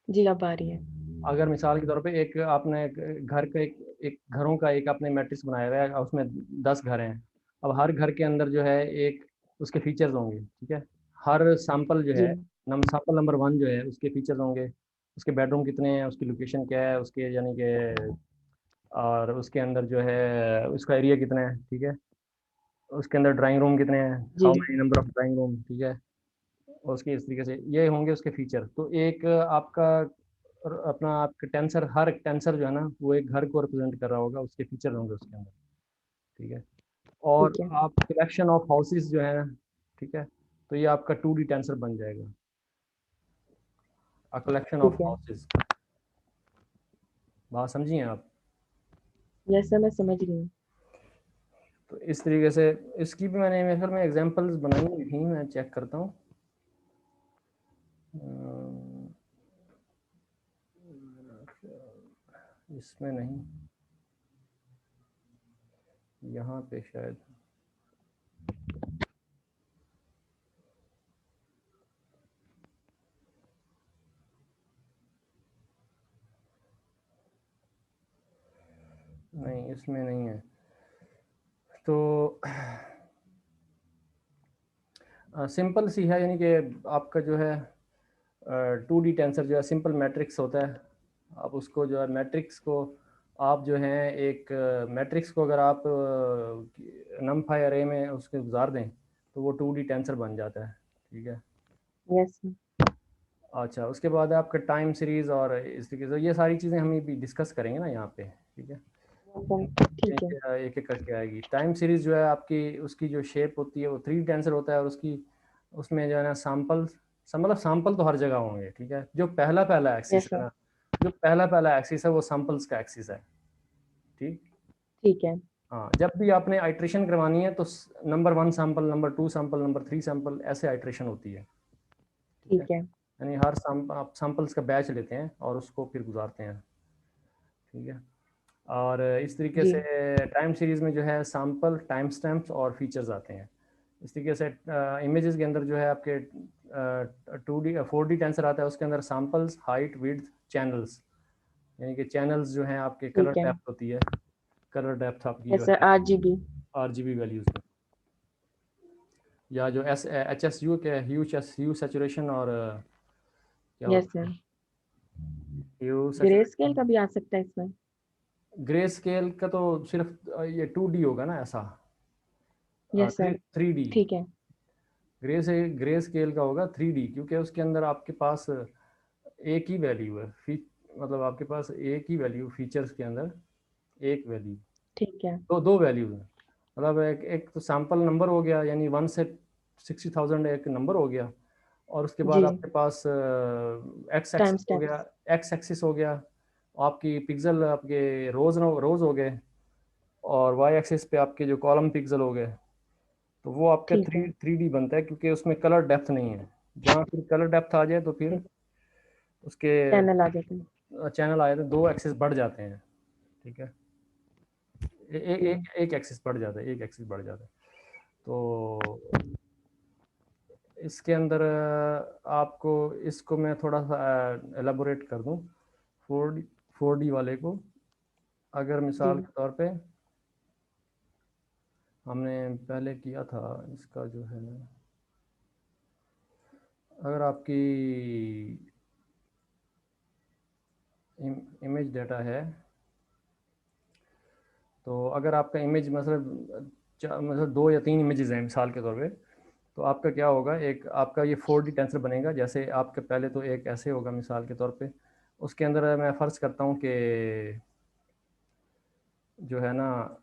जी अब आ रही है। अगर मिसाल के तौर पे एक आपने घर का एक घरों का एक आपने मैट्रिक्स बनाया हुआ है और उसमें 10 घर हैं। अब हर घर के अंदर जो है एक उसके फीचर्स होंगे। ठीक है, हर सैंपल जो जी। है, सैंपल नंबर 1 जो है उसके फीचर्स होंगे। उसके बेडरूम कितने हैं, उसकी लोकेशन क्या है, उसके यानी कि, और उसके अंदर जो है उसका एरिया कितना है। ठीक है, उसके अंदर ड्राइंग रूम कितने हैं, जी। How many number of drawing room. ठीक है, और उसके इस तरीके से ये होंगे उसके फीचर। तो एक आपका अपना आपका टेंसर, हर एक टेंसर जो है ना वो एक घर को रिप्रेजेंट कर रहा होगा, उसके फीचर होंगे उसके अंदर। ठीक है, और ठीक है। आप कलेक्शन ऑफ हाउसेस जो है ना, ठीक है, तो ये आपका 2D टेंसर बन जाएगा, अ कलेक्शन ऑफ ठीक है। हाउसेस। बात समझिए आप। यस सर, मैं समझ रही हूँ। तो इस तरीके से इसकी भी मैंने मेरे ख्याल में एग्जांपल्स बनाई हुई थी, मैं चेक करता हूँ। इसमें नहीं, यहाँ पे शायद, नहीं इसमें नहीं है। तो सिंपल सी है, यानी कि आपका जो है 2D टेंसर जो है सिंपल मैट्रिक्स होता है। आप उसको जो है मैट्रिक्स को आप जो है एक मैट्रिक्स को अगर आप नमपाई अरे में उसके गुजार दें तो वो 2D टेंसर बन जाता है। ठीक है। Yes sir. अच्छा, उसके बाद है आपका टाइम सीरीज़, और इस तरीके से ये सारी चीज़ें हम भी डिस्कस करेंगे ना यहाँ पे। ठीक है, ठीक है। एक एक करके आएगी। टाइम सीरीज़ जो है आपकी, उसकी जो शेप होती है वो 3D टेंसर होता है, और उसकी उसमें जो है ना सैम्पल, मतलब सैम्पल तो हर जगह होंगे। ठीक है, जो पहला पहला एक्सिस यस है सर। ना, जो पहला पहला एक्सिस है वो सैम्पल्स का एक्सिस है। ठीक। ठीक है। हाँ, जब भी आपने आइट्रेशन करवानी है तो number 1 sample, number 2 sample, number 3 sample, ऐसे आइट्रेशन होती है। ठीक है, ठीक है। यानी हर आप सैंपल्स का बैच लेते हैं और उसको फिर गुजारते हैं। ठीक है, और इस तरीके जी। से टाइम सीरीज़ में जो है सैंपल, टाइम स्टैम्प्स और फीचर्स आते हैं। इस तरीके से इमेजेस के अंदर जो है आपके 2D 4D टेंसर आता है, उसके अंदर सैंपल्स, हाइट, विड्थ, चैनल्स, यानी कि चैनल्स जो हैं आपके कलर ठीक है। डेप्थ होती है, कलर डेप्थ आपकी जो यस सर, है RGB। RGB वैल्यूज़ में, या जो HSU के ह्यू सैचुरेशन, और क्या यस होता है, सर। ह्यू ग्रे स्केल सैचुरेशन। का भी आ सकता है इसमें। ग्रे स्केल का तो सिर्फ ये 2D होगा ना ऐसा, यस सर। 3D। ठीक है। ग्रे स्केल का होगा 3D, क्योंकि उसके अंदर आपके पास एक ही वैल्यू है, मतलब आपके पास एक ही वैल्यू, फीचर्स के अंदर एक वैल्यू, ठीक है। तो दो वैल्यूज हैं। मतलब एक तो सैंपल नंबर हो गया, यानी 1 से 60,000 एक नंबर हो गया, और उसके बाद जी। आपके पास एक्स टाइम एक्सिस हो गया, स्टेप्स। आपकी पिक्सल, आपके रोज हो गए, और वाई एक्सिस पे आपके जो कॉलम पिक्सल हो गए। तो वो आपका ठीक है। 3D बनता है, क्योंकि उसमें कलर डेप्थ नहीं है। जहाँ फिर कलर डेप्थ आ जाए तो फिर ठीक। उसके चैनल आ जाते हैं। चैनल आए तो 2 एक्सिस बढ़ जाते हैं। ठीक है, जी। एक एक्सिस बढ़ जाता है, एक एक्सिस बढ़ जाता है। तो इसके अंदर आपको, इसको मैं थोड़ा सा एलाबोरेट कर दूं, 4D वाले को। अगर जी। मिसाल के तौर पे हमने पहले किया था इसका जो है ना, अगर आपकी इमेज डाटा है, तो अगर आपका इमेज मतलब 2 या 3 इमेजेस हैं मिसाल के तौर पे, तो आपका क्या होगा, एक आपका ये 4D टेंसर बनेगा। जैसे आपके पहले तो एक ऐसे होगा मिसाल के तौर पे, उसके अंदर मैं फ़र्ज़ करता हूँ कि जो है ना,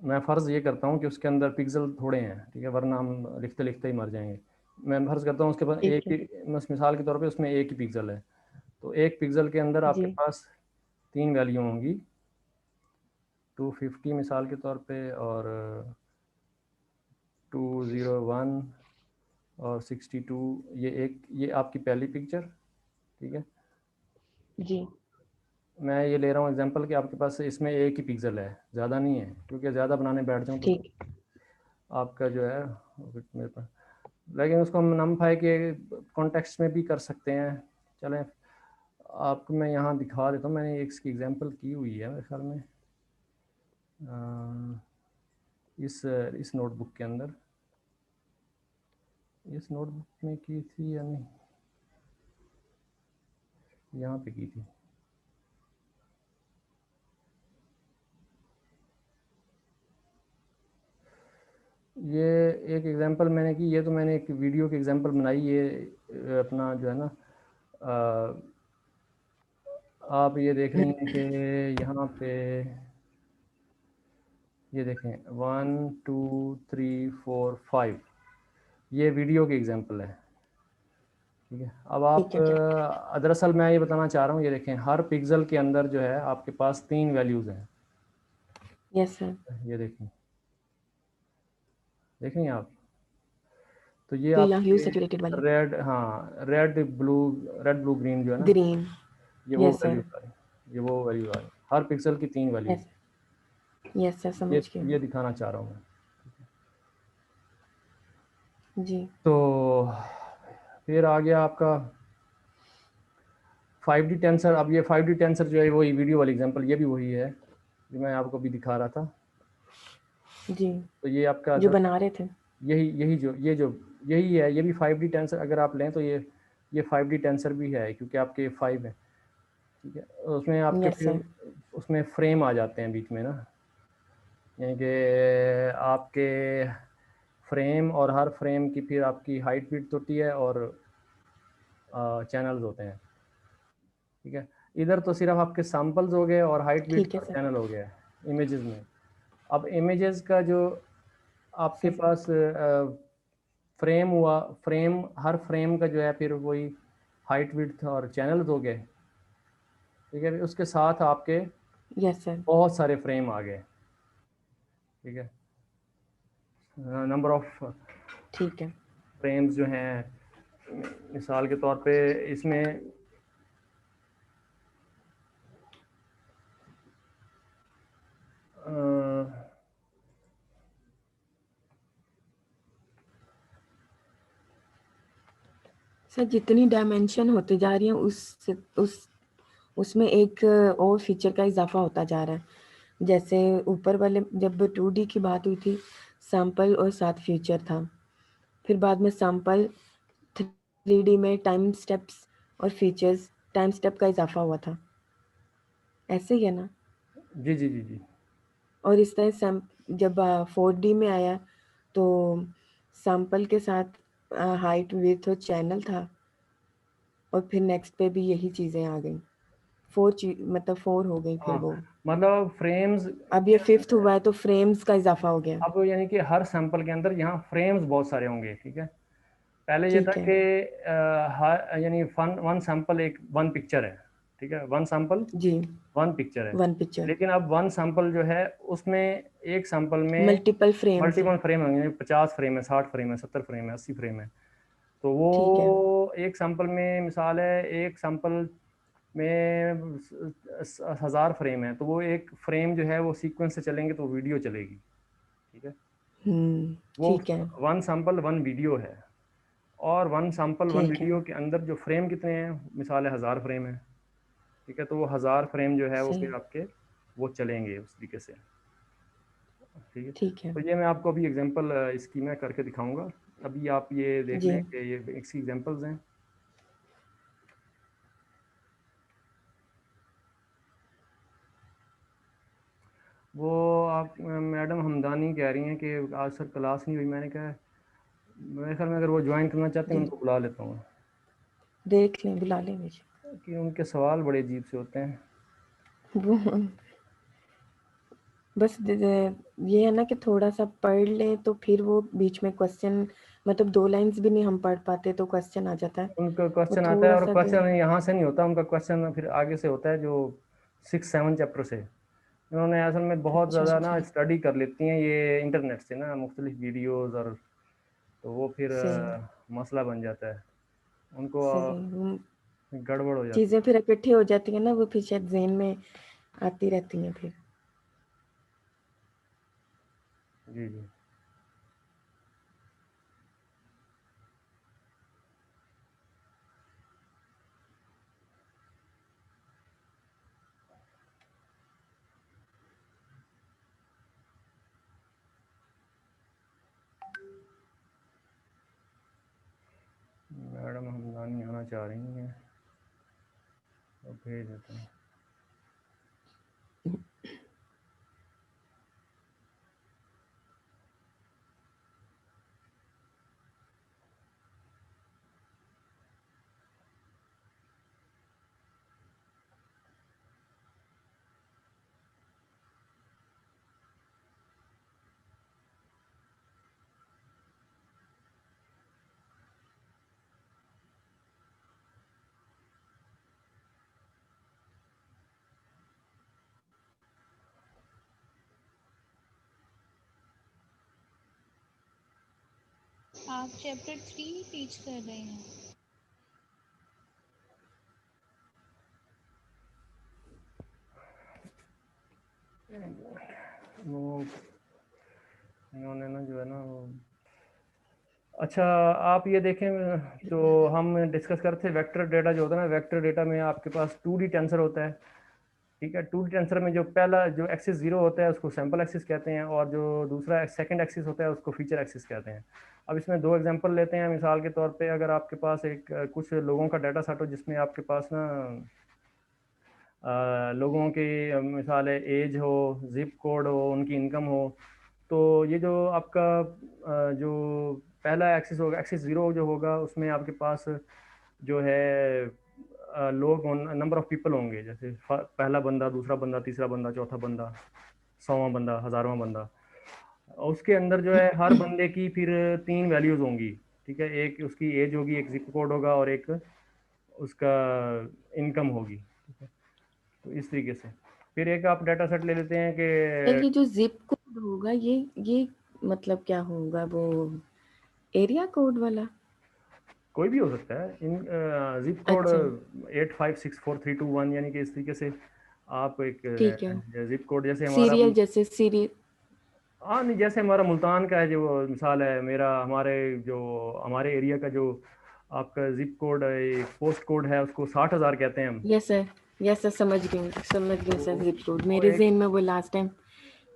मैं फ़र्ज़ ये करता हूँ कि उसके अंदर पिक्सल थोड़े हैं, ठीक है, वरना हम लिखते लिखते ही मर जाएंगे। मैं फ़र्ज़ करता हूँ उसके पास ठीक एक है। ही, मिसाल के तौर पे उसमें एक ही पिक्सल है, तो एक पिक्सल के अंदर आपके जी। पास 3 वैल्यू होंगी, 250 मिसाल के तौर पे, और 201 और 62। ये आपकी पहली पिक्चर, ठीक है। जी। मैं ये ले रहा हूँ एग्जांपल कि आपके पास इसमें एक ही पिक्सल है, ज़्यादा नहीं है, क्योंकि ज़्यादा बनाने बैठ जाऊँ तो ठीक। आपका जो है मेरे पास, लेकिन उसको हम नमफाई के कॉन्टेक्स्ट में भी कर सकते हैं। चलें, आपको मैं यहाँ दिखा देता हूँ, मैंने इसकी एग्जांपल की हुई है मेरे ख्याल में इस नोटबुक के अंदर, इस नोटबुक में की थी या नहीं, यहाँ पे की थी। ये एक एग्जांपल मैंने की, ये तो मैंने एक वीडियो की एग्जांपल बनाई, ये अपना जो है ना, आप ये देख रही हैं कि यहाँ पे ये देखें 1 2 3 4 5, ये वीडियो की एग्जांपल है, ठीक है। अब आप ठीक है। दरअसल मैं ये बताना चाह रहा हूँ, ये देखें हर पिक्सल के अंदर जो है आपके पास 3 वैल्यूज़ हैं। Yes sir. ये देखें, देखें आप, तो ये ये यहाँ ह्यू आपके सैचुरेटेड वाली। रेड, हाँ, रेड ब्लू ग्रीन जो है ना, ग्रीन। ये वो यस सर। वैल्यूज़ आ रही, ये वो वैल्यू आ रही, हर पिक्सल की 3 वैल्यूज़। यस। यस सर, ये समझ गई ये मैं। दिखाना चाह रहा हूँ मैं। जी। तो फिर आ गया आपका 5D टेंसर। अब ये 5D टेंसर जो है वही वीडियो वाली एग्जांपल, ये भी वही है जो मैं आपको भी दिखा रहा था। जी। तो ये आपका जो बना रहे थे। यही यही जो यही है, ये भी 5D टेंसर अगर आप लें तो ये 5D टेंसर भी है, क्योंकि आपके 5 है, ठीक है। उसमें आपके यस फिर सर। उसमें फ्रेम आ जाते हैं बीच में ना, यानी कि आपके फ्रेम, और हर फ्रेम की फिर आपकी हाइट विड्थ होती है, और चैनल्स होते हैं, ठीक है। इधर तो सिर्फ आपके सैम्पल्स हो गए, और हाइट विड्थ ठीक है और सर। चैनल हो गया इमेजेस में। अब इमेजेस का जो आपके सर। पास फ्रेम हुआ, फ्रेम, हर फ्रेम का जो है फिर वही हाइट विड्थ और चैनल्स हो गए, ठीक है। उसके साथ आपके यस सर। बहुत सारे फ्रेम आ गए, ठीक है। नंबर ऑफ ठीक है। फ्रेम्स जो हैं, मिसाल के तौर पे इसमें अ, सर जितनी डायमेंशन होती जा रही है उस उसमें एक और फीचर का इजाफा होता जा रहा है। जैसे ऊपर वाले जब 2D की बात हुई थी, सैंपल और साथ फीचर था। फिर बाद में सैंपल 3D में टाइम स्टेप्स और फीचर्स टाइम स्टेप का इजाफा हुआ था। ऐसे ही है ना? जी जी जी जी। और इस तरह जब 4D में आया तो सैंपल के साथ हाइट विड्थ और चैनल था, और फिर नेक्स्ट पे भी यही चीज़ें आ गई। मतलब 4 हो गई फिर हाँ, वो। मतलब फ्रेम्स, अब ये 5th हुआ है तो फ्रेम्स का इजाफा हो गया। अब यानी कि हर सैंपल के अंदर यहाँ फ्रेम्स बहुत सारे होंगे, ठीक है। पहले ये था ठीक है। कि हर यानी वन सैंपल एक वन पिक्चर है, ठीक है, वन सैंपल जी। वन पिक्चर है। One picture. लेकिन अब वन सैंपल जो है उसमें एक सैंपल में मल्टीपल फ्रेम्स हैं। मल्टीपल फ्रेम होंगे, 50 फ्रेम है, 60 फ्रेम है, 70 फ्रेम है, 80 फ्रेम है। तो ठीक है। वो एक सैंपल में मिसाल है, एक सैंपल में 1000 फ्रेम है, तो वो एक फ्रेम जो है वो सीक्वेंस से चलेंगे तो वीडियो चलेगी, ठीक है। वो ठीक है। वन सैंपल वन वीडियो है, और वन सैंपल वन ठीक है। वीडियो के अंदर जो फ्रेम कितने हैं, मिसाल है 1000 फ्रेम है, ठीक है। तो वो 1000 फ्रेम जो है वो सही। फिर आपके वो चलेंगे उस तरीके से। ठीक है। ठीक है तो ये मैं आपको अभी एग्जांपल इसकी मैं करके दिखाऊंगा। अभी आप ये देख जी। लें कि ये इसकी एग्जांपल्स हैं। वो आप मैडम हमदानी कह रही हैं कि आज सर क्लास नहीं हुई। मैंने कहा मेरे ख्याल में अगर वो ज्वाइन करना चाहते हैं जी उनको बुला लेता हूँ, देख लें, बुला लें मुझे। कि उनके सवाल बड़े अजीब से होते हैं। वो बस ये है ना कि थोड़ा सा पढ़ लें तो फिर वो बीच में क्वेश्चन, मतलब 2 लाइन्स भी नहीं हम पढ़ पाते तो क्वेश्चन आ जाता है। उनका वो क्वेश्चन आता है और थोड़ा-सा क्वेश्चन यहाँ से नहीं होता, उनका क्वेश्चन फिर आगे से होता है जो 6-7 चैप्टर से। इन्होंने असल में बहुत अच्छा, ज़्यादा ना अच्छा। स्टडी कर लेती हैं ये इंटरनेट से ना, मुख्तलिफ वीडियोज़, और तो वो फिर सही, मसला बन जाता है उनको, सही। गड़बड़ हो जाती चीज़ें फिर इकट्ठी हो जाती हैं ना, वो फिर शायद ज़हन में आती रहती हैं फिर। है। जी, जी। मैडम हमदानी आना चाह रही हैं, तो भेज देते हैं। आप चैप्टर 3 टीच कर रहे हैं? वो इन्होंने ना जो है ना वो, अच्छा आप ये देखें, जो हम डिस्कस करते थे वेक्टर डेटा जो होता है ना, वेक्टर डेटा में आपके पास 2D टेंसर होता है। ठीक है, 2D टेंसर में जो पहला जो एक्सिस जीरो होता है उसको सैंपल एक्सिस कहते हैं, और जो दूसरा सेकंड एक्सिस होता है उसको फीचर एक्सिस कहते हैं। अब इसमें दो एग्जांपल लेते हैं। मिसाल के तौर पे अगर आपके पास एक कुछ लोगों का डाटा सेट हो जिसमें आपके पास ना लोगों की मिसाल है एज हो, जिप कोड हो, उनकी इनकम हो, तो ये जो आपका जो पहला एक्सिस होगा, एक्सिस ज़ीरो जो होगा, उसमें आपके पास जो है लोग, नंबर ऑफ़ पीपल होंगे, जैसे पहला बंदा, दूसरा बंदा, तीसरा बंदा, चौथा बंदा, 100वां बंदा, 1000वां बंदा। और उसके अंदर जो है हर बंदे की फिर 3 वैल्यूज़ होंगी। ठीक है, एक उसकी एज होगी, एक जिप कोड होगा, और एक उसका इनकम होगी। ठीक है, तो इस तरीके से फिर एक आप डाटा सेट ले लेते हैं सर कि ये जो ज़िप कोड होगा ये मतलब क्या होगा, वो एरिया कोड वाला? कोई भी हो सकता है। इन जिप कोड अच्छा, 856431, यानी कि इस तरीके से आप एक ठीक है। जिप कोड जैसे हमारा, सीरियल जैसे सीरी हाँ नहीं, जैसे हमारा मुल्तान का है जो मिसाल है, मेरा हमारे जो हमारे एरिया का जो आपका जिप कोड है, पोस्ट कोड है, उसको 60,000 कहते हैं हम। यस सर, यस सर, समझ गई तो सर ज़िप कोड। वो मेरे एक, ज़हन में वो लास्ट टाइम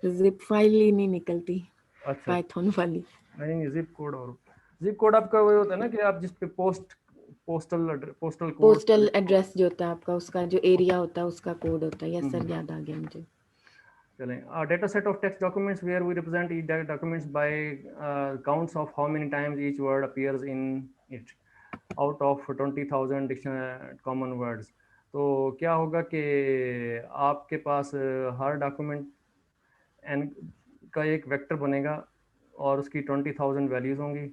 ज़िप फाइल ही नहीं निकलती, अच्छा, पाइथन वाली। नहीं नहीं, जिप कोड, और जिप कोड आपका वो होता है ना कि आप जिस पे पोस्टल पोस्टल कोड। एड्रेस जो होता है आपका, उसका जो एरिया होता है उसका कोड होता है। यस सर, याद आ गया मुझे। चलें, data set of text documents where we represent each documents by counts of how many times each word appears in it out of 20,000 dictionary common words। तो क्या होगा कि आपके पास हर डॉक्यूमेंट एन का एक वेक्टर बनेगा, और उसकी 20,000 वैल्यूज़ होंगी,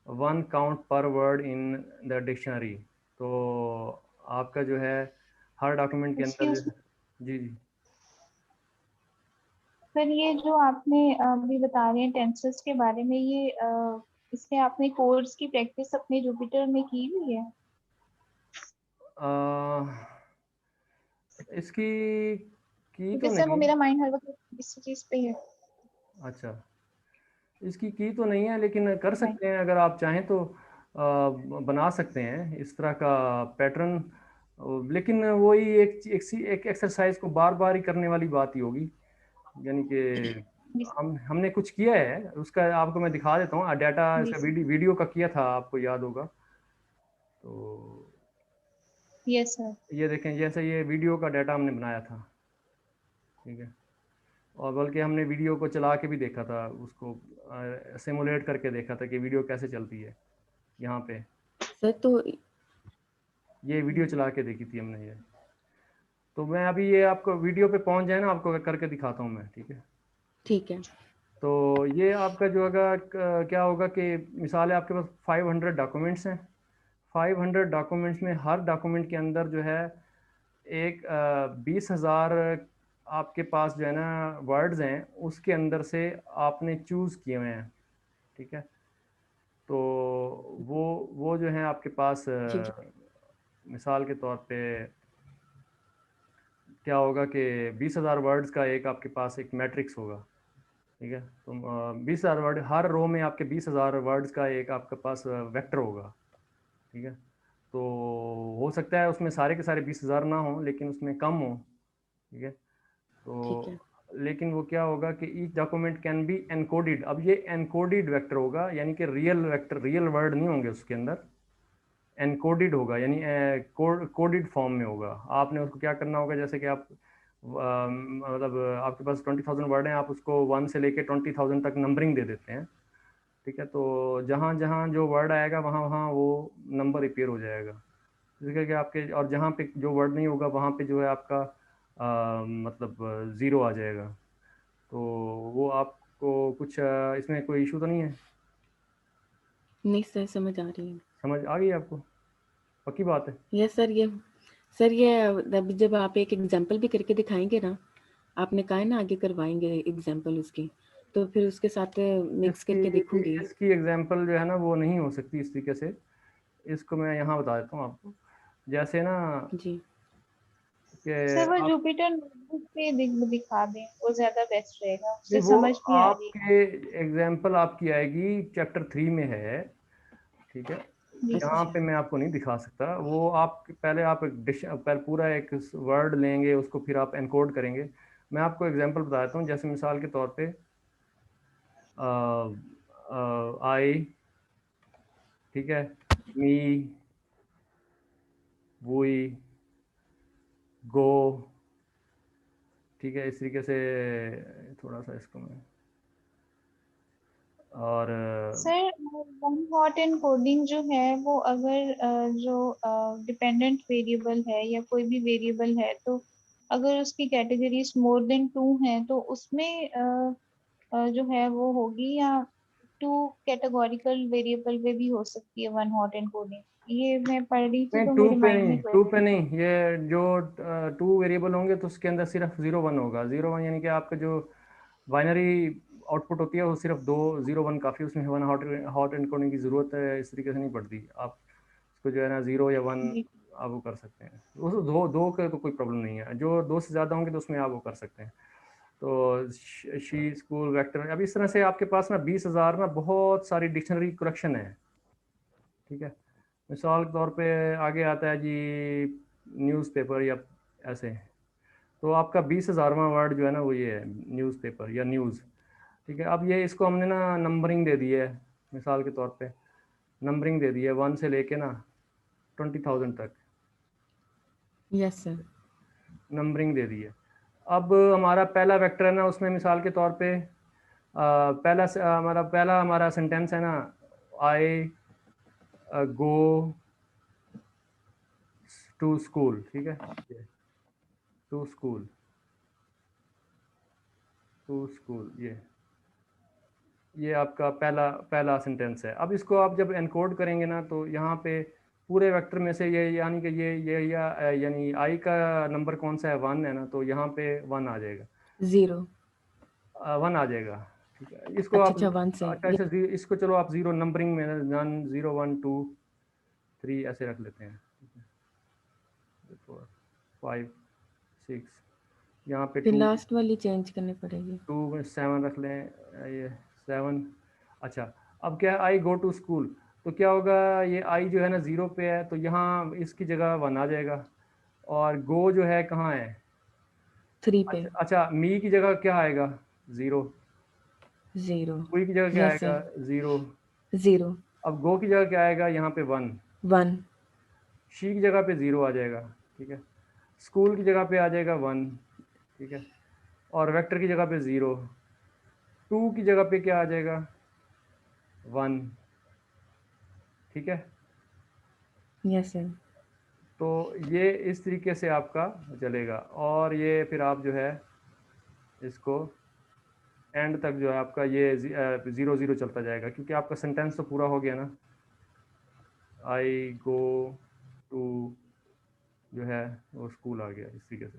1 काउंट पर वर्ड इन द डिक्शनरी। तो आपका जो है हर डॉक्यूमेंट के अंदर एक्सक्यूज, जी जी। सर ये जो आपने अभी बता रहे हैं टेंसेस के बारे में, ये इसमें आपने कोर्स की प्रैक्टिस अपने जुपिटर में की हुई है? इसकी की तो क्योंकि सर वो नहीं। मेरा माइंड हर वक्त इस चीज पे है। अच्छा, इसकी की तो नहीं है, लेकिन कर राइट। सकते हैं अगर आप चाहें तो बना सकते हैं इस तरह का पैटर्न। लेकिन वही एक एक्सरसाइज को बार बार ही करने वाली बात ही होगी, यानी कि हमने कुछ किया है, उसका आपको मैं दिखा देता हूँ डाटा। जी इसका सर। वीडियो का किया था, आपको याद होगा तो। Yes sir. ये देखें, जैसे ये वीडियो का डाटा हमने बनाया था, ठीक है। और बल्कि हमने वीडियो को चला के भी देखा था, उसको सिमुलेट करके देखा था कि वीडियो कैसे चलती है। यहाँ पे सर तो ये वीडियो चला के देखी थी हमने ये। तो मैं अभी ये आपको वीडियो पे पहुंच जाए ना, आपको करके दिखाता हूँ मैं, ठीक है। ठीक है। तो ये आपका जो होगा क्या होगा कि मिसाल है आपके पास 500 डॉक्यूमेंट्स हैं। 500 डॉक्यूमेंट्स में हर डॉक्यूमेंट के अंदर जो है एक 20,000 आपके पास जो है ना वर्ड्स हैं, उसके अंदर से आपने चूज़ किए हुए हैं, ठीक है। तो वो जो है आपके पास जी जी। मिसाल के तौर पे क्या होगा कि 20,000 वर्ड्स का एक आपके पास एक मैट्रिक्स होगा, ठीक है। तो 20,000 वर्ड, हर रो में आपके 20,000 वर्ड्स का एक आपके पास वेक्टर होगा, ठीक है। तो हो सकता है उसमें सारे के सारे 20,000 ना हो, लेकिन उसमें कम हो, ठीक है। ठीक है। तो लेकिन वो क्या होगा कि each document can be encoded. अब ये एनकोडेड वेक्टर होगा, यानी कि रियल वेक्टर, रियल वर्ड नहीं होंगे उसके अंदर, एनकोडेड होगा, यानी कोडेड फॉर्म में होगा। आपने उसको क्या करना होगा, जैसे कि आप मतलब आपके पास 20,000 वर्ड हैं, आप उसको 1 से लेके 20,000 तक नंबरिंग दे देते हैं, ठीक है। तो जहाँ जहाँ जो वर्ड आएगा वहाँ वहाँ वो नंबर रिपेयर हो जाएगा, जैसे कि आपके, और जहाँ पे जो वर्ड नहीं होगा वहाँ पे जो है आपका मतलब ज़ीरो आ जाएगा। तो वो आपको कुछ इसमें कोई इशू तो नहीं है? नहीं सर, समझ आ रही है। समझ आ गई आपको? पक्की बात है? Yes sir. ये सर, ये अभी जब आप एक एग्जांपल भी करके दिखाएंगे ना, आपने कहा है ना आगे करवाएंगे एग्जांपल उसकी, तो फिर उसके साथ मिक्स इसकी करके देखूंगी। इसकी एग्जांपल जो है ना वो नहीं हो सकती इस तरीके से। इसको मैं यहाँ बता देता हूँ आपको, जैसे ना जी। कि सर वो आप, जुपिटर नोटबुक पे दिखा दें, वो ज्यादा बेस्ट रहेगा, नहीं उससे वो समझ भी आ जाएगी। आपके एग्जांपल आपकी आएगी चैप्टर 3 में है, ठीक है। जी सर। यहाँ अच्छा। पे मैं आपको नहीं दिखा सकता। वो आप पहले आप एक डिश पहले पूरा एक वर्ड लेंगे, उसको फिर आप एनकोड करेंगे। मैं आपको एग्जांपल बता देता हूँ, जैसे मिसाल के तौर पे आई, ठीक है, मी, वुई, गो, ठीक है। इस तरीके से थोड़ा सा इसको मैं, और सर वन हॉट एनकोडिंग जो है वो अगर जो डिपेंडेंट वेरिएबल है या कोई भी वेरिएबल है, तो अगर उसकी कैटेगरीज मोर देन 2 हैं तो उसमें जो है वो होगी, या 2 कैटेगोरिकल वेरिएबल में भी हो सकती है वन हॉट एनकोडिंग। ये मैं पढ़ रही थी नहीं, तो टू मेरे पे माइंड नहीं, में टू पे क्वेश्चन। नहीं। ये जो 2 वेरिएबल होंगे तो उसके अंदर सिर्फ 0 1 होगा। 0 1 यानी कि आपका जो बाइनरी आउटपुट होती है वो सिर्फ 2 0 1 काफ़ी, उसमें वन हॉट हॉट एनकोडिंग की ज़रूरत है इस तरीके से नहीं पड़ती। आप उसको जो है ना 0 या 1 जी। आप वो कर सकते हैं। उस दो दो के तो कोई प्रॉब्लम नहीं है, जो 2 से ज़्यादा होंगे तो उसमें आप वो कर सकते हैं। तो शी, स्कूल, वेक्टर, अब इस तरह से आपके पास ना 20,000 ना बहुत सारी डिक्शनरी कलेक्शन है, ठीक है। मिसाल के तौर पे आगे आता है जी न्यूज़पेपर या ऐसे। तो आपका 20,000वां वर्ड जो है ना वो ये है, न्यूज़पेपर या न्यूज़, ठीक है। अब ये इसको हमने ना नंबरिंग दे दी है, मिसाल के तौर पे नंबरिंग दे दी है 1 से लेके ना 20,000 तक यस सर। नंबरिंग दे दी है। अब हमारा पहला वेक्टर है ना, उसमें मिसाल के तौर पे हमारा हमारा सेंटेंस है ना, आई गो टू स्कूल, ठीक है। टू स्कूल, टू स्कूल, ये आपका पहला पहला सेंटेंस है। अब इसको आप जब एनकोड करेंगे ना, तो यहाँ पे पूरे वेक्टर में से ये, यानी कि ये या यानी आई का नंबर कौन सा है, 1 है ना, तो यहाँ पे 1 आ जाएगा, 0। 1 आ जाएगा, ठीक है। इसको अच्छा आप, अच्छा, 1 से अच्छा इसको चलो आप 0 नंबरिंग में 1 0 1 2 3 ऐसे रख लेते हैं, 4 5 6, यहाँ पे फिर 2 लास्ट वाली चेंज करनी पड़ेगी। 2 में 7 रख लें, ये 7। अच्छा, अब क्या है, आई गो टू स्कूल, तो क्या होगा, ये आई जो है ना 0 पे है, तो यहाँ इसकी जगह 1 आ जाएगा। और गो जो है कहाँ है, 3 पे। अच्छा अच्छा, मी की जगह क्या आएगा, 0। 0 कोई की जगह क्या yes आएगा? sir 0। 0 अब गो की जगह क्या आएगा? यहाँ पे 1। 1 शी की जगह पे 0 आ जाएगा, ठीक है। स्कूल की जगह पे आ जाएगा 1, ठीक है। और वेक्टर की जगह पे 0। 2 की जगह पे क्या आ जाएगा? 1, ठीक है। yes sir तो ये इस तरीके से आपका चलेगा, और ये फिर आप जो है इसको एंड तक जो है आपका ये 0 0 चलता जाएगा, क्योंकि आपका सेंटेंस तो पूरा हो गया ना। आई गो टू जो है वो स्कूल आ गया इस तरीके से।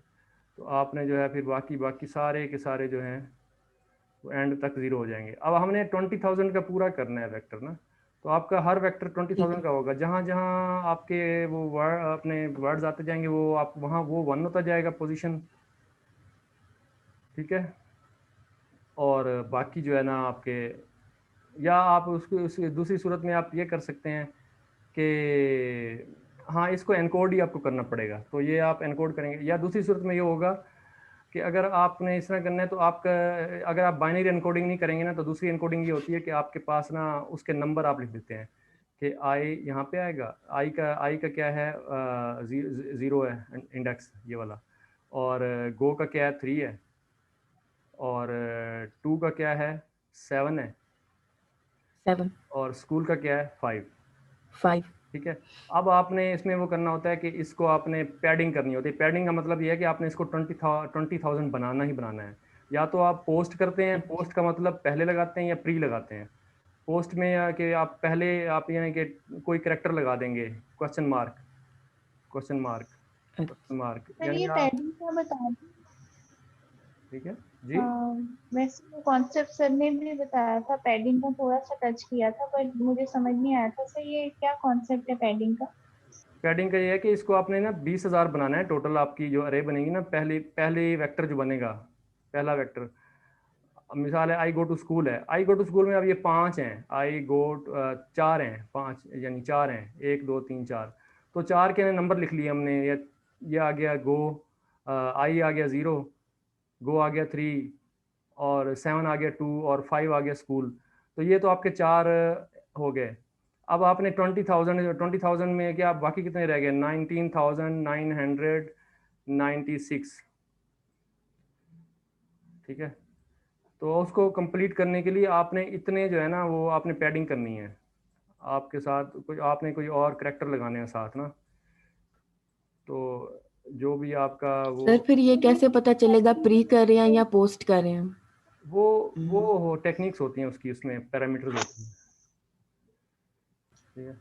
तो आपने जो है फिर बाकी बाकी सारे के सारे जो हैं वो एंड तक 0 हो जाएंगे। अब हमने 20,000 का पूरा करना है वेक्टर ना, तो आपका हर वेक्टर ठीक 20,000 है का होगा। जहाँ जहाँ आपके वो वर्ड अपने वर्ड्स आते जाएंगे वो आप वहाँ वो 1 होता जाएगा पोजीशन, ठीक है। और बाकी जो है ना आपके, या आप उसको उस दूसरी सूरत में आप ये कर सकते हैं कि हाँ इसको एनकोड ही आपको करना पड़ेगा, तो ये आप एनकोड करेंगे। या दूसरी सूरत में ये होगा कि अगर आपने इस तरह करना है तो आपका, अगर आप बाइनरी एनकोडिंग नहीं करेंगे ना, तो दूसरी एनकोडिंग ये होती है कि आपके पास ना उसके नंबर आप लिख देते हैं कि आई यहाँ पे आएगा, आई का क्या है? 0 है इंडेक्स ये वाला। और गो का क्या है? 3 है। और 2 का क्या है? 7 है। 7 और स्कूल का क्या है? 5, 5 ठीक है। अब आपने इसमें वो करना होता है कि इसको आपने पैडिंग करनी होती है। पैडिंग का मतलब ये है कि आपने इसको 20,000 बनाना ही बनाना है। या तो आप पोस्ट करते हैं, पोस्ट का मतलब पहले लगाते हैं या प्री लगाते हैं। पोस्ट में या कि आप पहले आप यानी कि कोई करेक्टर लगा देंगे, question mark, question mark, question mark, sir यानी ये आप, पैडिंग क्या बता दें? ठीक है जी। वैसे वो कॉन्सेप्ट सर ने भी बताया था, पैडिंग का थोड़ा सा टच किया था, बट मुझे समझ नहीं आया था सर ये क्या कॉन्सेप्ट है पैडिंग का। पैडिंग का ये है कि इसको आपने ना 20,000 बनाना है टोटल। आपकी जो अरे बनेगी ना, पहली पहली वेक्टर जो बनेगा, पहला वेक्टर। मिसाल है आई गो टू स्कूल है, आई गो टू स्कूल में अब ये 5 हैं, आई गो 4 हैं, 5 यानी 4 हैं, 1 2 3 4। तो 4 के नंबर लिख लिए हमने। ये आ गया गो, आई आ गया 0, गो आ गया 3, और 7 आ गया 2, और 5 आ गया स्कूल। तो ये तो आपके 4 हो गए। अब आपने 20,000 में क्या बाकी कितने रह गए? 19,996, ठीक है। तो उसको कंप्लीट करने के लिए आपने इतने जो है ना वो आपने पैडिंग करनी है। आपके साथ कोई आपने कोई और करेक्टर लगाने हैं साथ ना, तो जो भी आपका वो सर फिर ये कैसे पता चलेगा प्री कर रहे हैं या पोस्ट कर रहे हैं? वो वो टेक्निक्स होती हैं उसकी, उसमें पैरामीटर्स होती हैं, ठीक है।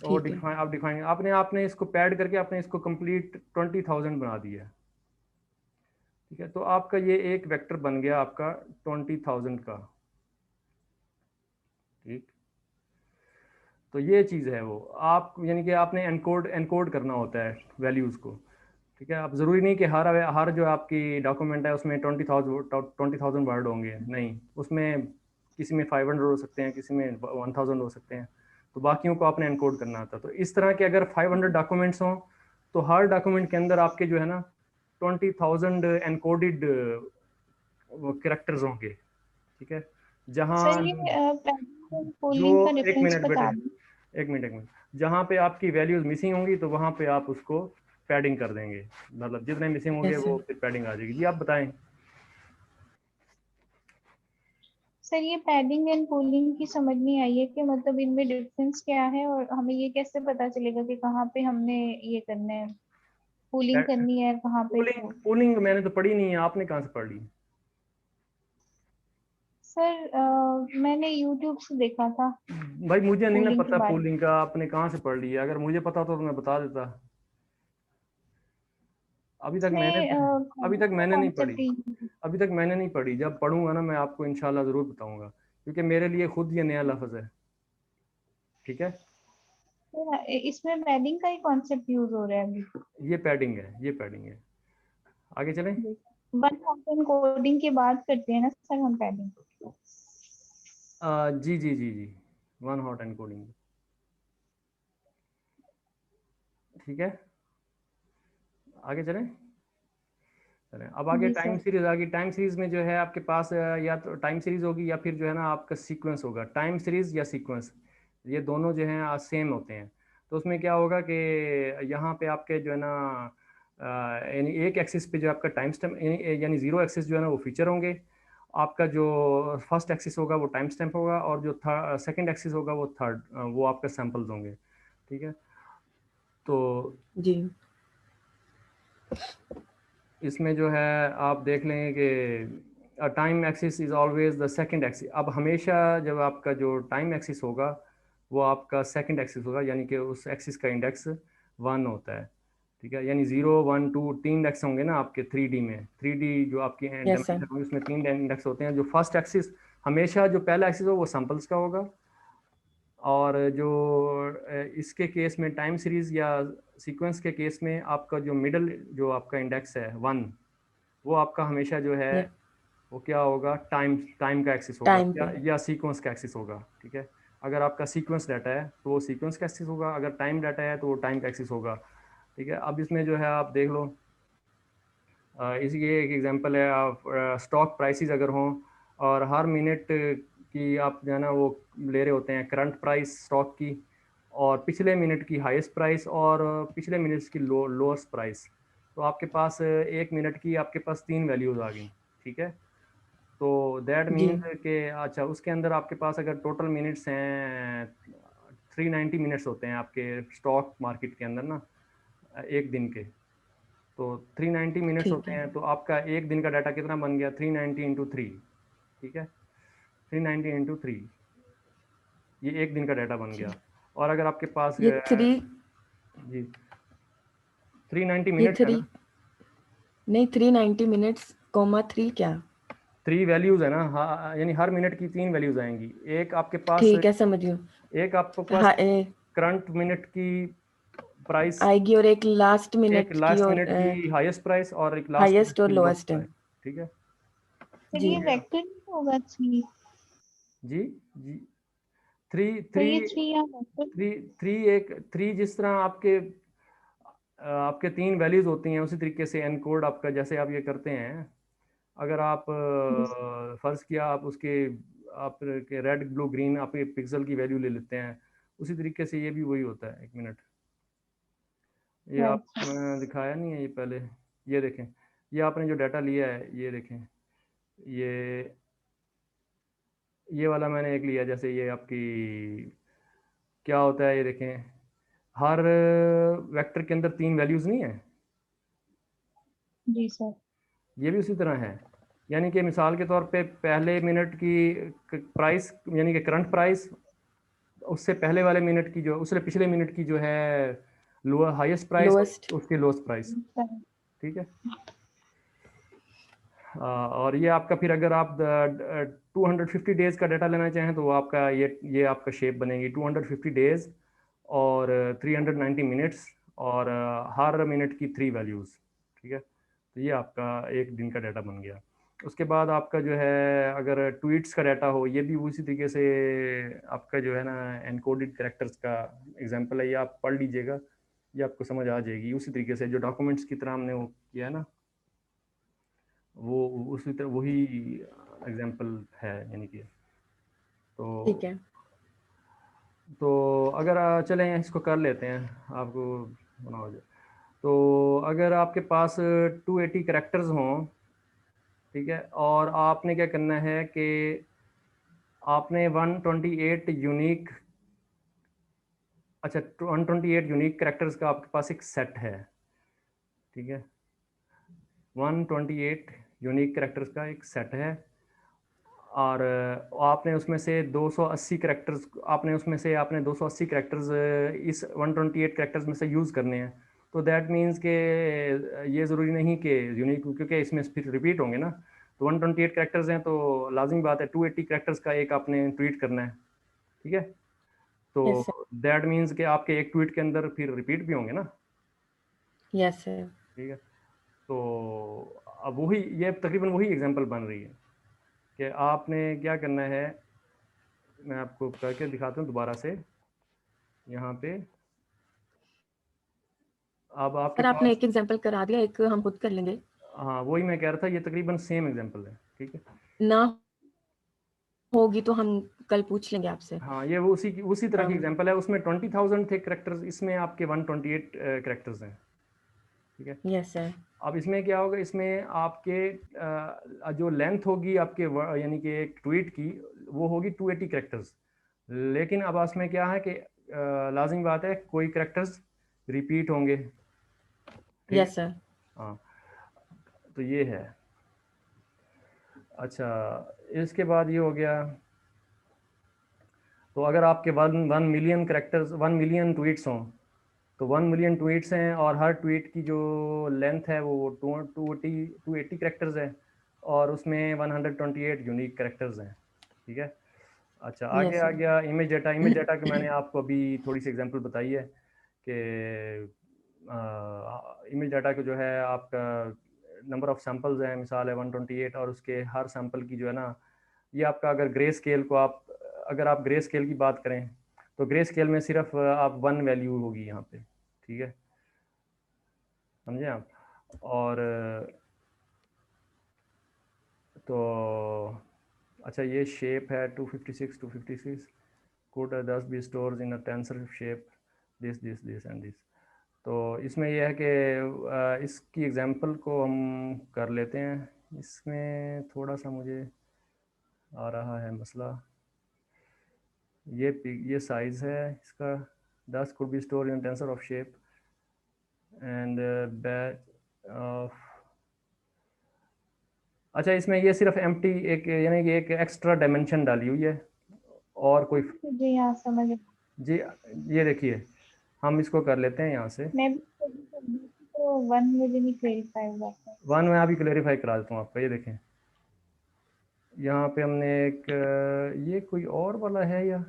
तो वो ठीक है डिफाइन आप डिफाइन आपने आपने इसको पैड करके आपने इसको कंप्लीट 20,000 बना दिया, ठीक है। तो आपका ये एक वेक्टर बन गया आपका 20,000 का, ठीक। तो ये चीज़ है वो, आप यानी कि आपने एनकोड एनकोड करना होता है वैल्यूज़ को, ठीक है। आप ज़रूरी नहीं कि हर जो आपकी डॉक्यूमेंट है उसमें 20,000 वर्ड होंगे, नहीं। उसमें किसी में 500 हो सकते हैं, किसी में 1,000 हो सकते हैं। तो बाकियों को आपने एनकोड करना होता है। तो इस तरह के अगर 500 डॉक्यूमेंट्स हों तो हर डॉक्यूमेंट के अंदर आपके जो है ना 20,000 एनकोडेड कैरेक्टर्स होंगे, ठीक है। जहाँ सर ये पैडिंग और जो पोलिंग का एक डिफरेंस मिनट बेटे, बता दें। एक मिनट, जहाँ पे आपकी वैल्यूज मिसिंग होंगी तो वहाँ पे आप उसको पैडिंग कर देंगे। मतलब जितने मिसिंग होंगे यस वो सर फिर पैडिंग आ जाएगी। जी आप बताएं। सर ये पैडिंग एंड पोलिंग की समझ नहीं आई है कि मतलब इनमें डिफरेंस क्या है, और हमें ये कैसे पता चलेगा कि कहाँ पे हमने ये करना है, पोलिंग करनी है, कहाँ पे पूलिंग वो। पूलिंग मैंने तो पढ़ी नहीं है, आपने कहाँ से पढ़ ली? सर मैंने यूट्यूब से देखा था भाई मुझे नहीं ना पोलिंग के पता बारे में। पूलिंग का आपने कहाँ से पढ़ लिया। अगर मुझे पता होता तो मैं बता देता। अभी तक मैंने इसमें अभी तक मैंने नहीं पढ़ी। कॉन्सेप्ट ही। अभी तक मैंने नहीं पढ़ी। जब पढ़ूंगा ना मैं आपको इंशाल्लाह ज़रूर बताऊंगा, क्योंकि मेरे लिए खुद ये नया लफ्ज़ है, ठीक है। इसमें पैडिंग का ही कॉन्सेप्ट यूज हो रहा है अभी। ये पैडिंग है, ये पैडिंग है। आगे चलें। वन हॉट कोडिंग की बात करते हैं ना सर हम पैडिंग। जी जी जी जी, वन हॉट एनकोडिंग, ठीक है। आगे चलें। चलें अब आगे जी टाइम सर। सीरीज आ गई। टाइम सीरीज में जो है आपके पास या तो टाइम सीरीज होगी या फिर जो है ना आपका सीक्वेंस होगा। टाइम सीरीज या सीक्वेंस ये दोनों जो हैं सेम होते हैं। तो उसमें क्या होगा कि यहाँ पे आपके जो है ना यानी एक एक्सिस पे जो आपका टाइम स्टैम्प यानी जीरो एक्सिस जो है ना वो फीचर होंगे। आपका जो फर्स्ट एक्सिस होगा वो टाइम स्टैम्प होगा और जो सेकंड एक्सिस होगा वो थर्ड वो आपका सैंपल्स होंगे। ठीक है। तो जी इसमें जो है आप देख लेंगे कि time axis is always the second axis. अब हमेशा जब आपका जो टाइम एक्सिस होगा वो आपका सेकंड एक्सिस होगा, यानी कि उस एक्सिस का इंडेक्स 1 होता है। ठीक है, यानी 0 1 2 तीन इंडेक्स होंगे ना आपके 3D में। 3D जो आपकी यस सर। डायमेंशन होगी उसमें तीन इंडेक्स होते हैं। जो फर्स्ट एक्सिस हमेशा जो पहला एक्सिस हो वो सैंपल्स का होगा, और जो इसके केस में टाइम सीरीज या सीक्वेंस के केस में आपका जो मिडल जो आपका इंडेक्स है 1 वो आपका हमेशा जो है या वो क्या होगा, टाइम टाइम का एक्सिस होगा टाइम पे। या सीक्वेंस का एक्सिस होगा। ठीक है, अगर आपका सीक्वेंस डाटा है तो वो सीक्वेंस का एक्सिस होगा, अगर टाइम डाटा है तो वो टाइम का एक्सिस होगा। ठीक है, अब इसमें जो है आप देख लो इसी ये एक एग्जांपल है। आप स्टॉक प्राइसेस अगर हों और हर मिनट की आप जो है ना वो ले रहे होते हैं करंट प्राइस स्टॉक की, और पिछले मिनट की हाईएस्ट प्राइस और पिछले मिनट की लोएस्ट प्राइस, तो आपके पास एक मिनट की आपके पास तीन वैल्यूज आ गई। ठीक है, तो दैट जी मीन्स कि अच्छा उसके अंदर आपके पास अगर टोटल मिनट्स हैं 390 मिनट्स होते हैं आपके स्टॉक मार्केट के अंदर ना एक दिन के। तो 390 मिनट्स ठीक होते है। हैं, तो आपका एक दिन का डाटा कितना बन गया 390 इंटू थ्री। ठीक है, 390 इंटू थ्री, ये एक दिन का डाटा बन जी गया। और अगर आपके पास ये थ्री, जी 390 ये मिनट्स है थ्री ना, नहीं 390 मिनट्स कॉमा थ्री क्या? थ्री वैल्यूज है ना, हाँ, यानी हर मिनट की तीन वैल्यूज आएंगी। एक आपके पास ठीक है समझ गई। एक आपके पास हाँ करंट मिनट की प्राइस, आएगी और एक लास्ट एक मिनट की लास्ट और मिनट की हाईएस्ट प्राइस और एक लास्ट मिनट हाईएस्ट और की लोएस्ट लोएस्ट है। प्राइस। ठीक है फिर जी ये वेक्टर नहीं होगा थ्री? जी जी थ्री तो थ्री ये थ्री यहाँ वेक्टर। थ्री थ्री एक थ्री जिस तरह आपके आपके तीन वैल्यूज होती हैं उसी तरीके से एनकोड आपका जैसे आप ये करते हैं। अगर आप फर्ज किया आप उसके आप के रेड ब्लू ग्रीन आपके पिक्सल की वैल्यू ले लेते हैं, उसी तरीके से ये भी वही होता है। एक मिनट, ये राइट आप सर। दिखाया नहीं है ये पहले, ये देखें, ये आपने जो डाटा लिया है ये देखें, ये ये वाला मैंने एक लिया। जैसे ये आपकी क्या होता है ये देखें, हर वेक्टर के अंदर तीन वैल्यूज नहीं है, जी सर। ये भी उसी तरह है। यानी कि मिसाल के तौर पे पहले मिनट की प्राइस यानी कि करंट प्राइस, उससे पहले वाले मिनट की जो उससे पिछले मिनट की जो है लोअर हाईएस्ट प्राइस और लोएस्ट। उसकी लोएस्ट प्राइस। ठीक है, और ये आपका फिर अगर आप 250 डेज का डाटा लेना चाहें तो वो आपका ये आपका शेप बनेगी 250 डेज और 390 मिनट्स और हर मिनट की थ्री वैल्यूज़। ठीक है, तो ये आपका एक दिन का डाटा बन गया। उसके बाद आपका जो है अगर ट्वीट्स का डाटा हो, ये भी उसी तरीके से आपका जो है ना एनकोडेड कैरेक्टर्स का एग्जांपल है, ये आप पढ़ लीजिएगा, ये आपको समझ आ जाएगी। उसी तरीके से जो डॉक्यूमेंट्स की तरह हमने वो किया है ना, वो उसी तरह वही एग्जांपल है यानी कि। ठीक तो है। अगर चलें इसको कर लेते हैं, आपको बना हो जाए। तो अगर आपके पास 280 करेक्टर्स हों, ठीक है, और आपने क्या करना है कि आपने 128 यूनिक, अच्छा 128 यूनिक करेक्टर्स का आपके पास एक सेट है। ठीक है, 128 यूनिक करेक्टर्स का एक सेट है, और आपने उसमें से 280 करेक्टर्स आपने 280 करेक्टर्स इस 128 करेक्टर्स में से यूज़ करने हैं। तो दैट मीन्स के ये ज़रूरी नहीं कि यूनिक, क्योंकि इसमें फिर रिपीट होंगे ना। तो 128 करेक्टर्स हैं तो लाजिमी बात है 280 करेक्टर्स का एक आपने ट्वीट करना है। ठीक है, तो यस सर। दैट मीन्स कि आपके एक ट्वीट के अंदर फिर रिपीट भी होंगे ना। Yes sir. ठीक है, तो अब वही ये तकरीबन वही एग्जांपल बन रही है कि आपने क्या करना है। मैं आपको करके दिखाता हूँ दोबारा से यहाँ पे। अब आपके सर आपने पास एक एग्जांपल करा दिया, एक हम खुद कर लेंगे। हाँ वही मैं कह रहा था, ये तकरीबन सेम एग्जांपल है, ठीक है। ना होगी तो हम कल पूछ लेंगे आपसे। हाँ ये वो उसी तरह की एग्जांपल है, उसमें 20,000 थे करेक्टर्स, इसमें आपके 128 करेक्टर्स हैं, ठीक है। Yes sir. अब इसमें क्या होगा, इसमें आपके जो लेंथ होगी आपके यानी कि एक ट्वीट की, वो होगी 280 करेक्टर्स। लेकिन अब इसमें क्या है कि लाजिमी बात है कोई करेक्टर्स रिपीट होंगे, ठीक। Yes sir. हाँ तो ये है। अच्छा इसके बाद ये हो गया, तो अगर आपके 1 मिलियन करेक्टर्स 1 मिलियन ट्वीट्स हों, तो 1 मिलियन ट्वीट्स हैं और हर ट्वीट की जो लेंथ है वो 280 करेक्टर्स है, और उसमें 128 यूनिक करेक्टर्स हैं, ठीक है। अच्छा आगे यस आ सर। गया इमेज डाटा। इमेज डाटा की मैंने आपको अभी थोड़ी सी एग्जांपल बताई है कि इमेज डाटा को जो है आपका नंबर ऑफ सैम्पल्स हैं, मिसाल है 128, और उसके हर सैम्पल की जो है ना, ये आपका अगर ग्रे स्केल को आप, अगर आप ग्रे स्केल की बात करें तो ग्रे स्केल में सिर्फ आप 1 वैल्यू होगी यहाँ पे, ठीक है, समझे आप। और तो अच्छा ये शेप है 256 could thus be stored in a tensor shape this and this। तो इसमें यह है कि इसकी एग्जांपल को हम कर लेते हैं। इसमें थोड़ा सा मुझे आ रहा है मसला, ये साइज़ है इसका, 10 could be stored in a tensor of shape and batch of। अच्छा इसमें ये सिर्फ एम्प्टी एक यानी कि एक एक्स्ट्रा डायमेंशन डाली हुई है, और कोई जी हाँ समझ गई। जी, ये देखिए हम इसको कर लेते हैं यहाँ से। मैं भी तो वन मुझे नहीं क्लेरिफाई हुआ था। वन मैं अभी क्लेरिफाई करा देता हूँ आपको, ये देखें यहाँ पे हमने एक ये कोई और वाला है या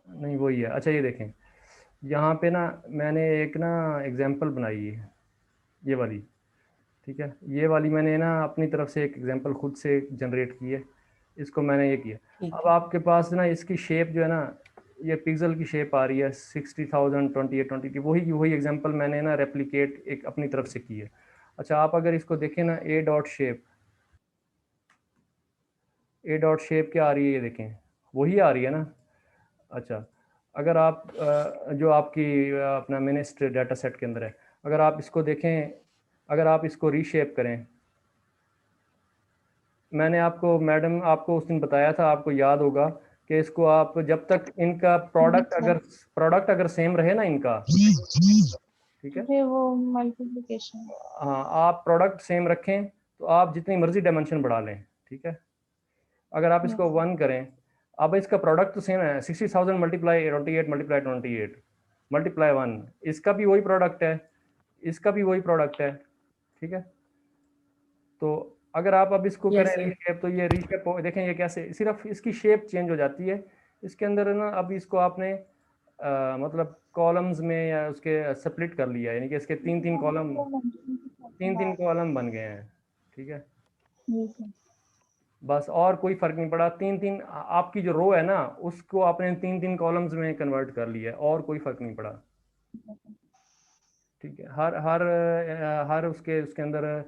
नहीं, वही है। अच्छा ये देखें यहाँ पे ना मैंने एक ना एग्जांपल बनाई है, ये वाली, ठीक है। ये वाली मैंने ना अपनी तरफ से एक एग्जांपल खुद से जनरेट की है, इसको मैंने ये किया। ठीक अब है। आपके पास ना इसकी शेप जो है ना, ये पिक्सल की शेप आ रही है 60,000 28 की, वही एग्जांपल मैंने ना रेप्लिकेट एक अपनी तरफ से की है। अच्छा आप अगर इसको देखें ना, ए डॉट शेप क्या आ रही है, ये देखें वही आ रही है ना। अच्छा अगर आप जो आपकी अपना मिनिस्ट डाटा सेट के अंदर है, अगर आप इसको देखें, अगर आप इसको रीशेप करें, मैंने आपको मैडम आपको उस दिन बताया था, आपको याद होगा कि इसको आप जब तक इनका प्रोडक्ट अगर सेम रहे ना इनका, ठीक है। फिर वो मल्टीप्लिकेशन। हाँ आप प्रोडक्ट सेम रखें तो आप जितनी मर्जी डायमेंशन बढ़ा लें, ठीक है। अगर आप इसको 1 करें, अब इसका प्रोडक्ट तो सेम है, 60,000 मल्टीप्लाई 28 मल्टीप्लाई 28 मल्टीप्लाई 1, इसका भी वही प्रोडक्ट है, इसका भी वही प्रोडक्ट है, ठीक है। तो अगर आप अब इसको यस करें सर। रीशेप, तो ये रीशेप देखें ये कैसे, सिर्फ इसकी शेप चेंज हो जाती है इसके अंदर ना। अब इसको आपने मतलब कॉलम्स में या उसके स्प्लिट कर लिया, यानी कि इसके तीन तीन कॉलम बन गए हैं, ठीक है। बस और कोई फर्क नहीं पड़ा, तीन तीन आपकी जो रो है ना उसको आपने तीन तीन कॉलम्स में कन्वर्ट कर लिया, और कोई फर्क नहीं पड़ा, ठीक है। हर हर हर उसके उसके अंदर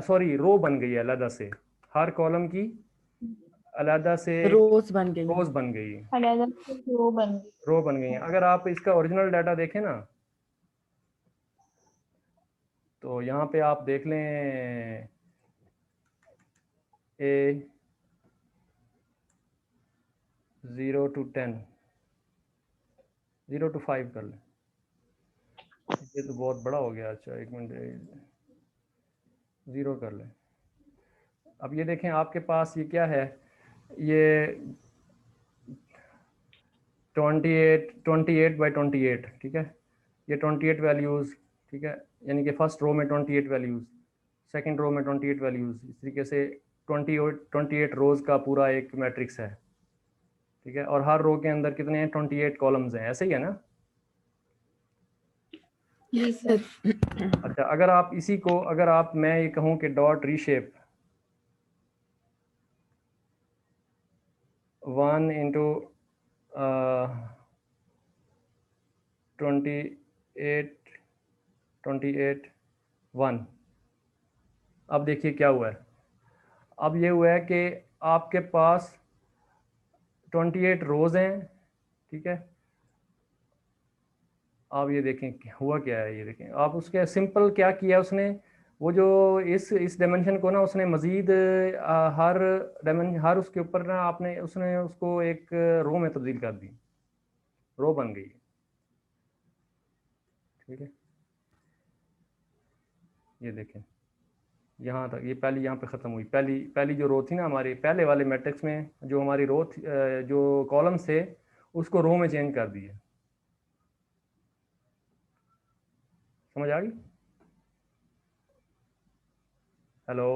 सॉरी रो बन गई है अलग से, हर कॉलम की अलग से रोज बन गई। रोज बन गई, अलग से रो बन गई। रो बन गई है। अगर आप इसका ओरिजिनल डाटा देखें ना, तो यहाँ पे आप देख लें ए 0 to 10, 0 to 5 कर लें, ये तो बहुत बड़ा हो गया। अच्छा एक मिनट, 0 कर लें। अब ये देखें आपके पास ये क्या है, ये 28 ठीक है, ये 28 वैल्यूज़, ठीक है, यानी कि फर्स्ट रो में 28 वैल्यूज़, सेकंड रो में 28 वैल्यूज़, इस तरीके से 28 रोज़ का पूरा एक मैट्रिक्स है, ठीक है। और हर रो के अंदर कितने हैं, 28 कॉलम्स हैं, ऐसे ही है ना। जी सर। अच्छा अगर आप इसी को, अगर आप मैं ये कहूँ कि डॉट रीशेप 1 इंटू 28 1। अब देखिए क्या हुआ है, अब ये हुआ है कि आपके पास 28 रोज हैं, ठीक है। आप ये देखें हुआ क्या है, ये देखें आप, उसके सिंपल क्या किया उसने, वो जो इस डायमेंशन को ना उसने मजीद हर डायमेंशन, हर उसके ऊपर ना आपने उसने उसको एक रो में तब्दील कर दी, रो बन गई, ठीक है। ये देखें यहाँ तक, ये पहली यहाँ पे ख़त्म हुई, पहली पहली जो रो थी ना हमारे पहले वाले मैट्रिक्स में, जो हमारी रो थी, जो कॉलम्स थे उसको रो में चेंज कर दिए। समझ आ गई? हेलो।